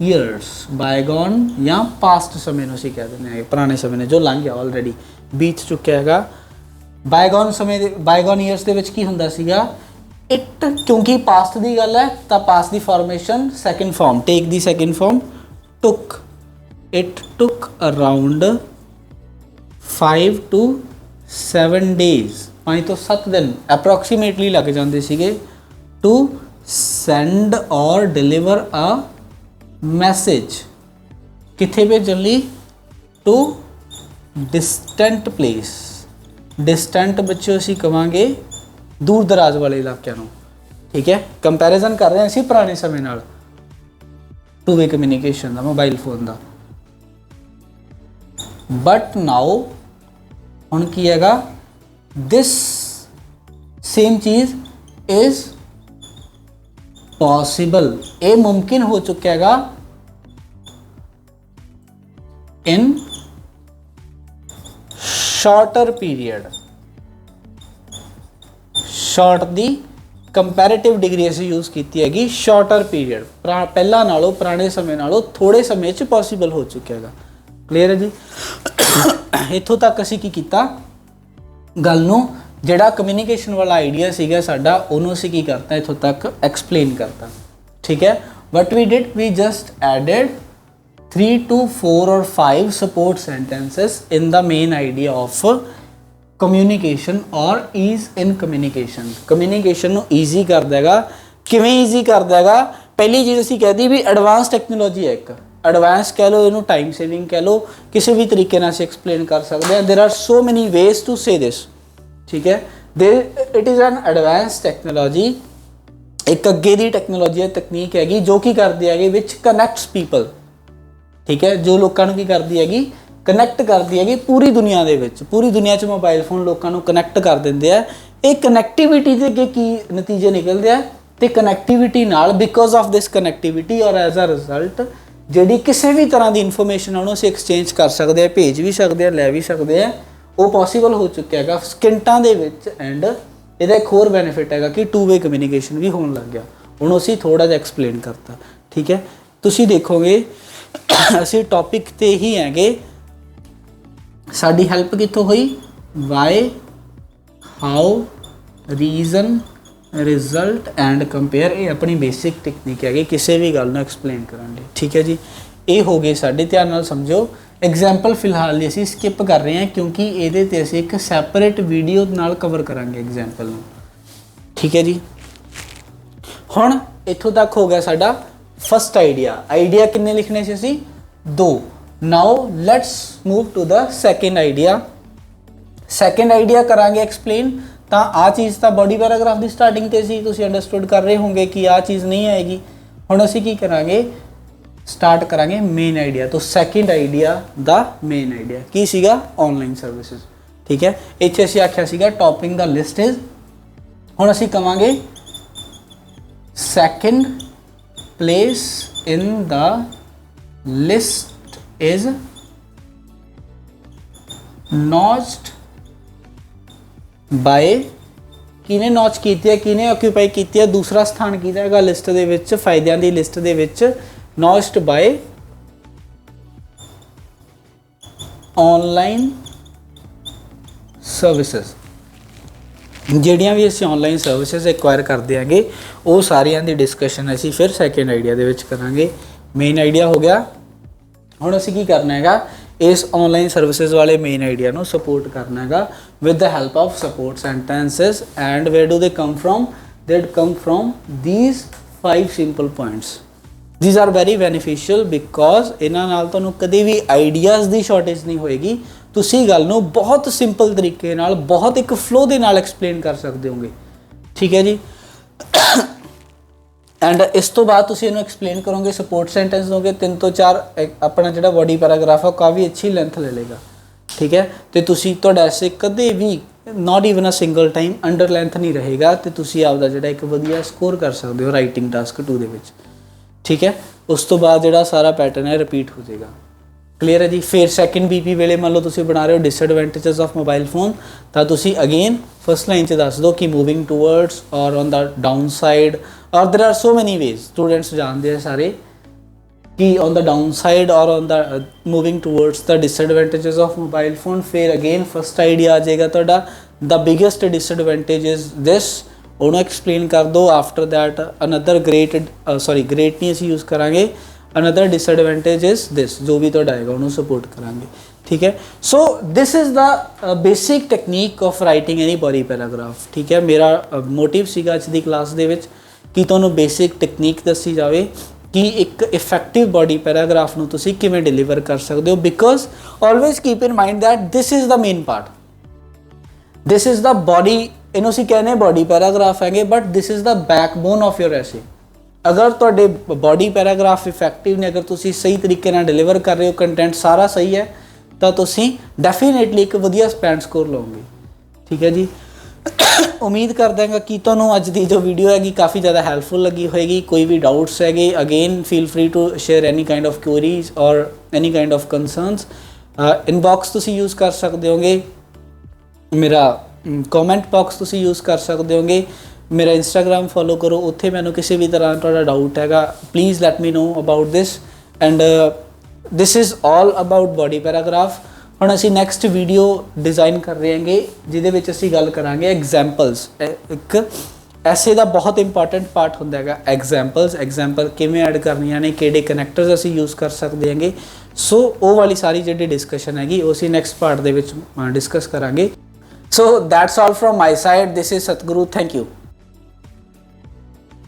ਈਅਰਸ, ਬਾਏਗੋਨ ਜਾਂ ਪਾਸਟ ਸਮੇਂ ਨੂੰ ਅਸੀਂ ਕਹਿ ਦਿੰਦੇ ਹਾਂ, ਪੁਰਾਣੇ ਸਮੇਂ ਨੇ ਜੋ ਲੰਘ ਗਿਆ, ਆਲਰੇਡੀ ਬੀਤ ਚੁੱਕਿਆ ਹੈਗਾ। ਬਾਏਗੋਨ ਸਮੇਂ ਦੇ, ਬਾਏਗੋਨ ਈਅਰਸ ਦੇ ਵਿੱਚ ਕੀ ਹੁੰਦਾ ਸੀਗਾ, ਇਟ, ਕਿਉਂਕਿ ਪਾਸਟ ਦੀ ਗੱਲ ਹੈ ਤਾਂ ਪਾਸਟ ਦੀ ਫਾਰਮੇਸ਼ਨ ਸੈਕਿੰਡ ਫਾਰਮ, ਟੇਕ ਦੀ ਸੈਕਿੰਡ ਫਾਰਮ ਟੁੱਕ, ਇਟ ਟੁੱਕ ਅਰਾਊਂਡ 5 to 7 days, 5 ਤੋਂ 7 ਦਿਨ ਅਪਰੋਕਸੀਮੇਟਲੀ ਲੱਗ ਜਾਂਦੇ ਸੀਗੇ ਟੂ ਸੈਂਡ ਔਰ ਡਿਲੀਵਰ ਅ ਮੈਸੇਜ। ਕਿੱਥੇ ਭੇਜਣ ਲਈ, ਟੂ ਡਿਸਟੈਂਟ ਪਲੇਸ। ਡਿਸਟੈਂਟ ਬੱਚਿਓ ਅਸੀਂ ਕਵਾਂਗੇ ਦੂਰ ਦਰਾਜ ਵਾਲੇ ਇਲਾਕਿਆਂ ਨੂੰ। ਠੀਕ ਹੈ। ਕੰਪੈਰੀਜ਼ਨ ਕਰ ਰਹੇ ਹਾਂ ਅਸੀਂ ਪੁਰਾਣੇ ਸਮੇਂ ਨਾਲ, two way communication the, mobile phone the. But now ਹੁਣ ਕੀ ਹੈਗਾ, ਦਿਸ ਸੇਮ ਚੀਜ਼ ਇਜ਼ ਪੋਸੀਬਲ, ਇਹ ਮੁਮਕਿਨ ਹੋ ਚੁੱਕਿਆ ਹੈਗਾ ਇਨ ਸ਼ਾਰਟਰ ਪੀਰੀਅਡ। ਸ਼ਾਰਟ ਦੀ ਕੰਪੈਰੀਟਿਵ ਡਿਗਰੀ ਅਸੀਂ ਯੂਜ਼ ਕੀਤੀ ਹੈਗੀ, ਸ਼ਾਰਟਰ ਪੀਰੀਅਡ। ਪਹਿਲਾਂ ਨਾਲੋਂ, ਪੁਰਾਣੇ ਸਮੇਂ ਨਾਲੋਂ ਥੋੜੇ ਸਮੇਂ 'ਚ ਪੋਸੀਬਲ ਹੋ ਚੁੱਕਿਆ ਹੈਗਾ। ਕਲੀਅਰ ਹੈ ਜੀ। ਇੱਥੋਂ ਤੱਕ ਅਸੀਂ ਕੀ ਕੀਤਾ, ਗੱਲ ਨੂੰ, ਜਿਹੜਾ ਕਮਿਊਨੀਕੇਸ਼ਨ ਵਾਲਾ ਆਈਡੀਆ ਸੀਗਾ ਸਾਡਾ, ਉਹਨੂੰ ਅਸੀਂ ਕੀ ਕਰਤਾ, ਇੱਥੋਂ ਤੱਕ ਐਕਸਪਲੇਨ ਕਰਤਾ। ਠੀਕ ਹੈ। What we did, we just added 3 to 4 or 5 support sentences in the main idea of communication or ease in communication. communication ਨੂੰ easy ਕਰਦਾ ਹੈਗਾ। ਕਿਵੇਂ easy ਕਰਦਾ ਹੈਗਾ, ਪਹਿਲੀ ਚੀਜ਼ ਅਸੀਂ ਕਹਿ ਦੀ ਵੀ ਐਡਵਾਂਸ ਟੈਕਨੋਲੋਜੀ ਹੈ ਇੱਕ। ਐਡਵਾਂਸ ਕਹਿ ਲਓ, ਇਹਨੂੰ ਟਾਈਮ ਸੇਵਿੰਗ ਕਹਿ ਲਓ, ਕਿਸੇ ਵੀ ਤਰੀਕੇ ਨਾਲ ਅਸੀਂ ਐਕਸਪਲੇਨ ਕਰ ਸਕਦੇ ਹਾਂ। there are so many ways to say this. ਠੀਕ ਹੈ। it is an advanced technology, ਇੱਕ ਅੱਗੇ ਦੀ ਟੈਕਨੋਲੋਜੀ ਹੈ, ਤਕਨੀਕ ਹੈਗੀ ਜੋ ਕੀ ਕਰਦੀ ਹੈਗੀ, which connects people। ਠੀਕ ਹੈ। ਜੋ ਲੋਕਾਂ ਨੂੰ ਕੀ ਕਰਦੀ ਹੈਗੀ, ਕਨੈਕਟ ਕਰਦੀ ਹੈਗੀ ਪੂਰੀ ਦੁਨੀਆ ਦੇ ਵਿੱਚ। ਪੂਰੀ ਦੁਨੀਆ 'ਚ ਮੋਬਾਈਲ ਫੋਨ ਲੋਕਾਂ ਨੂੰ ਕਨੈਕਟ ਕਰ ਦਿੰਦੇ ਆ। ਇਹ ਕਨੈਕਟੀਵਿਟੀ ਦੇ ਅੱਗੇ ਕੀ ਨਤੀਜੇ ਨਿਕਲਦੇ ਆ, ਤੇ ਕਨੈਕਟੀਵਿਟੀ ਨਾਲ ਬਿਕੋਜ਼ ਆਫ ਦਿਸ ਕਨੈਕਟੀਵਿਟੀ ਔਰ ਐਜ਼ ਅ ਰਿਜ਼ਲਟ ਜਿਹੜੀ ਕਿਸੇ ਵੀ ਤਰ੍ਹਾਂ ਦੀ ਇਨਫੋਰਮੇਸ਼ਨ ਉਹਨੂੰ ਅਸੀਂ ਐਕਸਚੇਂਜ ਕਰ ਸਕਦੇ ਆ, ਭੇਜ ਵੀ ਸਕਦੇ ਆ, ਲੈ ਵੀ ਸਕਦੇ ਆ, ਉਹ ਪੋਸੀਬਲ ਹੋ ਚੁੱਕਿਆ ਹੈਗਾ ਸਕਿੰਟਾਂ ਦੇ ਵਿੱਚ। ਐਂਡ ਇਹਦਾ ਇੱਕ ਹੋਰ ਬੈਨੀਫਿਟ ਹੈਗਾ ਕਿ ਟੂ ਵੇ ਕਮਿਊਨੀਕੇਸ਼ਨ ਵੀ ਹੋਣ ਲੱਗ ਗਿਆ। ਹੁਣ ਅਸੀਂ ਥੋੜ੍ਹਾ ਜਿਹਾ ਐਕਸਪਲੇਨ ਕਰਤਾ, ਠੀਕ ਹੈ। ਤੁਸੀਂ ਦੇਖੋਗੇ ਅਸੀਂ ਟੌਪਿਕ ਤੇ ਹੀ ਹੈਗੇ, ਸਾਡੀ ਹੈਲਪ ਕਿੱਥੋਂ ਹੋਈ? Why, how, reason, result and compare. ਇਹ ਆਪਣੀ ਬੇਸਿਕ ਟੈਕਨੀਕ ਹੈਗੀ ਕਿਸੇ ਵੀ ਗੱਲ ਨੂੰ ਐਕਸਪਲੇਨ ਕਰਨ ਲਈ, ਠੀਕ ਹੈ ਜੀ। ਇਹ ਹੋ ਗਏ ਸਾਡੇ, ਧਿਆਨ ਨਾਲ ਸਮਝੋ। ਐਗਜ਼ਾਮਪਲ ਫਿਲਹਾਲ ਲਈ ਅਸੀਂ ਸਕਿਪ ਕਰ ਰਹੇ ਹਾਂ ਕਿਉਂਕਿ ਇਹਦੇ ਤੇ ਅਸੀਂ ਇੱਕ ਸੈਪਰੇਟ ਵੀਡੀਓ ਨਾਲ ਕਵਰ ਕਰਾਂਗੇ ਐਗਜ਼ਾਮਪਲ ਨੂੰ, ਠੀਕ ਹੈ ਜੀ। ਹੁਣ ਇੱਥੋਂ ਤੱਕ ਹੋ ਗਿਆ ਸਾਡਾ ਫਸਟ ਆਈਡੀਆ ਕਿੰਨੇ ਲਿਖਣੇ ਸੀ ਅਸੀਂ? 2। Now let's move to the second idea ਕਰਾਂਗੇ ਐਕਸਪਲੇਨ। ਤਾਂ ਆ ਚੀਜ਼ ਤਾਂ ਬੋਡੀ ਪੈਰਾਗ੍ਰਾਫ ਦੀ ਸਟਾਰਟਿੰਗ ਤੇ ਸੀ, ਤੁਸੀਂ ਅੰਡਰਸਟੂਡ ਕਰ ਰਹੇ ਹੋਵੋਗੇ ਕਿ ਆ ਚੀਜ਼ ਨਹੀਂ ਆਏਗੀ। ਹੁਣ ਅਸੀਂ ਕੀ ਕਰਾਂਗੇ? ਸਟਾਰਟ ਕਰਾਂਗੇ ਮੇਨ ਆਈਡੀਆ ਤੋਂ। ਸੈਕਿੰਡ ਆਈਡੀਆ ਦਾ ਮੇਨ ਆਈਡੀਆ ਕੀ ਸੀਗਾ? ਆਨਲਾਈਨ ਸਰਵਿਸਿਜ਼, ਠੀਕ ਹੈ। ਇੱਥੇ ਅਸੀਂ ਆਖਿਆ ਸੀਗਾ ਟੌਪਿੰਗ ਦਾ ਲਿਸਟ ਇਜ਼, ਹੁਣ ਅਸੀਂ ਕਵਾਂਗੇ second place in the list is notched by, ਕਿਹਨੇ ਨੌਚ ਕੀਤੀ ਹੈ, ਕਿਹਨੇ ਆਕਿਊਪਾਈ ਕੀਤੀ ਹੈ, ਦੂਸਰਾ ਸਥਾਨ ਕਿਹਦਾ ਹੈਗਾ ਲਿਸਟ ਦੇ ਵਿੱਚ, ਫਾਇਦਿਆਂ ਦੀ ਲਿਸਟ ਦੇ ਵਿੱਚ। ਨੌਚਡ ਬਾਏ ਆਨਲਾਈਨ ਸਰਵਿਸਿਜ਼। ਜਿਹੜੀਆਂ ਵੀ ਅਸੀਂ ਆਨਲਾਈਨ ਸਰਵਿਸਿਜ਼ ਐਕਵਾਇਰ ਕਰਦੇ ਆਂਗੇ ਉਹ ਸਾਰਿਆਂ ਦੀ ਡਿਸਕਸ਼ਨ ਅਸੀਂ ਫਿਰ ਸੈਕਿੰਡ ਆਈਡੀਆ ਦੇ ਵਿੱਚ ਕਰਾਂਗੇ। ਮੇਨ ਆਈਡੀਆ ਹੋ ਗਿਆ। ਹੁਣ ਅਸੀਂ ਕੀ ਕਰਨਾ ਹੈਗਾ? ਇਸ ਆਨਲਾਈਨ ਸਰਵਿਸਿਜ਼ ਵਾਲੇ ਮੇਨ ਆਈਡੀਆ ਨੂੰ ਸਪੋਰਟ ਕਰਨਾ ਹੈਗਾ with the help of support sentences. And where do they come from? They come from these 5 simple points. These are very beneficial because ਇਹਨਾਂ ਨਾਲ ਤੁਹਾਨੂੰ ਕਦੇ ਵੀ ਆਈਡੀਆਜ਼ ਦੀ ਸ਼ਾਰਟੇਜ ਨਹੀਂ ਹੋਏਗੀ। ਤੁਸੀਂ ਗੱਲ ਨੂੰ ਬਹੁਤ ਸਿੰਪਲ ਤਰੀਕੇ ਨਾਲ, ਬਹੁਤ ਇੱਕ ਫਲੋ ਦੇ ਨਾਲ ਐਕਸਪਲੇਨ ਕਰ ਸਕਦੇ ਹੋਗੇ, ਠੀਕ ਹੈ ਜੀ। ਐਂਡ ਇਸ ਤੋਂ ਬਾਅਦ ਤੁਸੀਂ ਇਹਨੂੰ ਐਕਸਪਲੇਨ ਕਰੋਗੇ, ਸਪੋਰਟ ਸੈਂਟੈਂਸ ਦੋਗੇ 3 ਤੋਂ 4। ਆਪਣਾ ਜਿਹੜਾ ਬੋਡੀ ਪੈਰਾਗ੍ਰਾਫ ਹੈ ਉਹ ਕਾਫੀ ਅੱਛੀ ਲੈਂਥ ਲੈ ਲੇਗਾ, ਠੀਕ ਹੈ। ਤੇ ਤੁਸੀਂ ਤੁਹਾਡਾ ਐਸੇ ਕਦੇ ਵੀ not even a single time under length ਨਹੀਂ ਰਹੇਗਾ ਤੇ ਤੁਸੀਂ ਆਪਦਾ ਜਿਹੜਾ ਇੱਕ ਵਧੀਆ ਸਕੋਰ ਕਰ ਸਕਦੇ ਹੋ ਰਾਈਟਿੰਗ ਟਾਸਕ 2 ਦੇ ਵਿੱਚ, ਠੀਕ ਹੈ। ਉਸ ਤੋਂ ਬਾਅਦ ਜਿਹੜਾ ਸਾਰਾ ਪੈਟਰਨ ਹੈ ਰਿਪੀਟ ਹੋ ਜਾਏਗਾ। ਕਲੀਅਰ ਹੈ ਜੀ। ਫਿਰ ਸੈਕਿੰਡ BP ਵੇਲੇ ਮੰਨ ਲਓ ਤੁਸੀਂ ਬਣਾ ਰਹੇ ਹੋ ਡਿਸਐਡਵਾਂਟੇਜਸ ਆਫ ਮੋਬਾਈਲ ਫੋਨ, ਤਾਂ ਤੁਸੀਂ ਅਗੇਨ ਫਸਟ ਲਾਈਨ 'ਚ ਦੱਸ ਦਿਓ ਕਿ ਮੂਵਿੰਗ ਟੂਵਰਡਸ ਔਰ ਔਨ ਦਾ ਡਾਊਨ ਸਾਈਡ ਔਰ ਦੇਰ ਆਰ ਸੋ ਮੈਨੀ ਵੇਜ਼। ਸਟੂਡੈਂਟਸ ਜਾਣਦੇ ਆ ਸਾਰੇ ਕਿ ਔਨ ਦਾ ਡਾਊਨ ਸਾਈਡ ਔਰ on the moving towards the disadvantages of mobile phone. ਫਿਰ ਅਗੇਨ ਫਸਟ ਆਈਡੀਆ ਆ ਜਾਏਗਾ ਤੁਹਾਡਾ, ਦ ਬਿਗੇਸਟ ਡਿਸਐਡਵਾਂਟੇਜ ਇਜ਼ ਦਿਸ, ਉਹਨੂੰ ਐਕਸਪਲੇਨ ਕਰ ਦਿਓ। ਆਫਟਰ ਦੈਟ ਅਨਦਰ ਗ੍ਰੇਟ ਨਹੀਂ ਅਸੀਂ ਯੂਜ਼ ਕਰਾਂਗੇ, ਅਨਦਰ ਡਿਸਐਡਵਾਂਟੇਜ ਇਜ਼ ਦਿਸ, ਜੋ ਵੀ ਤੁਹਾਡਾ ਆਏਗਾ ਉਹਨੂੰ ਸਪੋਰਟ ਕਰਾਂਗੇ, ਠੀਕ ਹੈ। So this is the basic technique of writing any body paragraph, ਠੀਕ ਹੈ। ਮੇਰਾ ਮੋਟਿਵ ਸੀਗਾ ਅੱਜ ਦੀ ਕਲਾਸ ਦੇ ਵਿੱਚ ਕਿ ਤੁਹਾਨੂੰ ਬੇਸਿਕ ਟੈਕਨੀਕ ਦੱਸੀ ਜਾਵੇ ਕਿ ਇੱਕ ਇਫੈਕਟਿਵ ਬੋਡੀ ਪੈਰਾਗ੍ਰਾਫ ਨੂੰ ਤੁਸੀਂ ਕਿਵੇਂ ਡਿਲੀਵਰ ਕਰ ਸਕਦੇ ਹੋ। Because always keep in mind that this is the main part, this is the body, ਇਹਨੂੰ ਅਸੀਂ ਕਹਿੰਦੇ ਬੋਡੀ ਪੈਰਾਗ੍ਰਾਫ ਹੈਗੇ, but this is the backbone of your ਐਸੇ। ਅਗਰ ਤੁਹਾਡੇ ਬੋਡੀ ਪੈਰਾਗ੍ਰਾਫ ਇਫੈਕਟਿਵ ਨੇ, ਅਗਰ ਤੁਸੀਂ ਸਹੀ ਤਰੀਕੇ ਨਾਲ ਡਿਲੀਵਰ ਕਰ ਰਹੇ ਹੋ, ਕੰਟੈਂਟ ਸਾਰਾ ਸਹੀ ਹੈ, ਤਾਂ ਤੁਸੀਂ ਡੈਫੀਨੇਟਲੀ ਇੱਕ ਵਧੀਆ ਸਪੈਨ ਸਕੋਰ ਲਓਗੇ, ਠੀਕ ਹੈ ਜੀ। ਉਮੀਦ ਕਰਦਾ ਹਾਂ ਕਿ ਤੁਹਾਨੂੰ ਅੱਜ ਦੀ ਜੋ ਵੀਡੀਓ ਹੈਗੀ ਕਾਫੀ ਜ਼ਿਆਦਾ ਹੈਲਪਫੁਲ ਲੱਗੀ ਹੋਏਗੀ। ਕੋਈ ਵੀ ਡਾਊਟਸ ਹੈਗੇ again feel free to share any kind of queries or any kind of concerns. Inbox ਤੁਸੀਂ ਯੂਜ਼ ਕਰ ਸਕਦੇ ਹੋਗੇ, ਮੇਰਾ ਕਮੈਂਟ ਬਾਕਸ ਤੁਸੀਂ ਯੂਜ਼ ਕਰ ਸਕਦੇ ਹੋਗੇ, ਮੇਰਾ ਇੰਸਟਾਗ੍ਰਾਮ ਫੋਲੋ ਕਰੋ, ਉੱਥੇ ਮੈਨੂੰ ਕਿਸੇ ਵੀ ਤਰ੍ਹਾਂ ਤੁਹਾਡਾ ਡਾਊਟ ਹੈਗਾ please let me know about this. And this is all about body paragraph. ਹੁਣ ਅਸੀਂ ਨੈਕਸਟ ਵੀਡੀਓ ਡਿਜ਼ਾਈਨ ਕਰ ਰਹੇ ਹਾਂਗੇ ਜਿਹਦੇ ਵਿੱਚ ਅਸੀਂ ਗੱਲ ਕਰਾਂਗੇ ਐਗਜ਼ਾਮਪਲਸ। ਇੱਕ ਐਸੇ ਦਾ ਬਹੁਤ ਇੰਪੋਰਟੈਂਟ ਪਾਰਟ ਹੁੰਦਾ ਹੈਗਾ ਐਗਜ਼ਾਮਪਲਸ, ਐਗਜ਼ਾਮਪਲ ਕਿਵੇਂ ਐਡ ਕਰਨੀਆਂ ਨੇ, ਕਿਹੜੇ ਕਨੈਕਟਰਸ ਅਸੀਂ ਯੂਜ਼ ਕਰ ਸਕਦੇ ਹਾਂਗੇ। ਸੋ ਉਹ ਵਾਲੀ ਸਾਰੀ ਜਿਹੜੀ ਡਿਸਕਸ਼ਨ ਹੈਗੀ ਉਹ ਅਸੀਂ ਨੈਕਸਟ ਪਾਰਟ ਦੇ ਵਿੱਚ ਡਿਸਕਸ ਕਰਾਂਗੇ। So that's all from my side. This is Satguru. Thank you.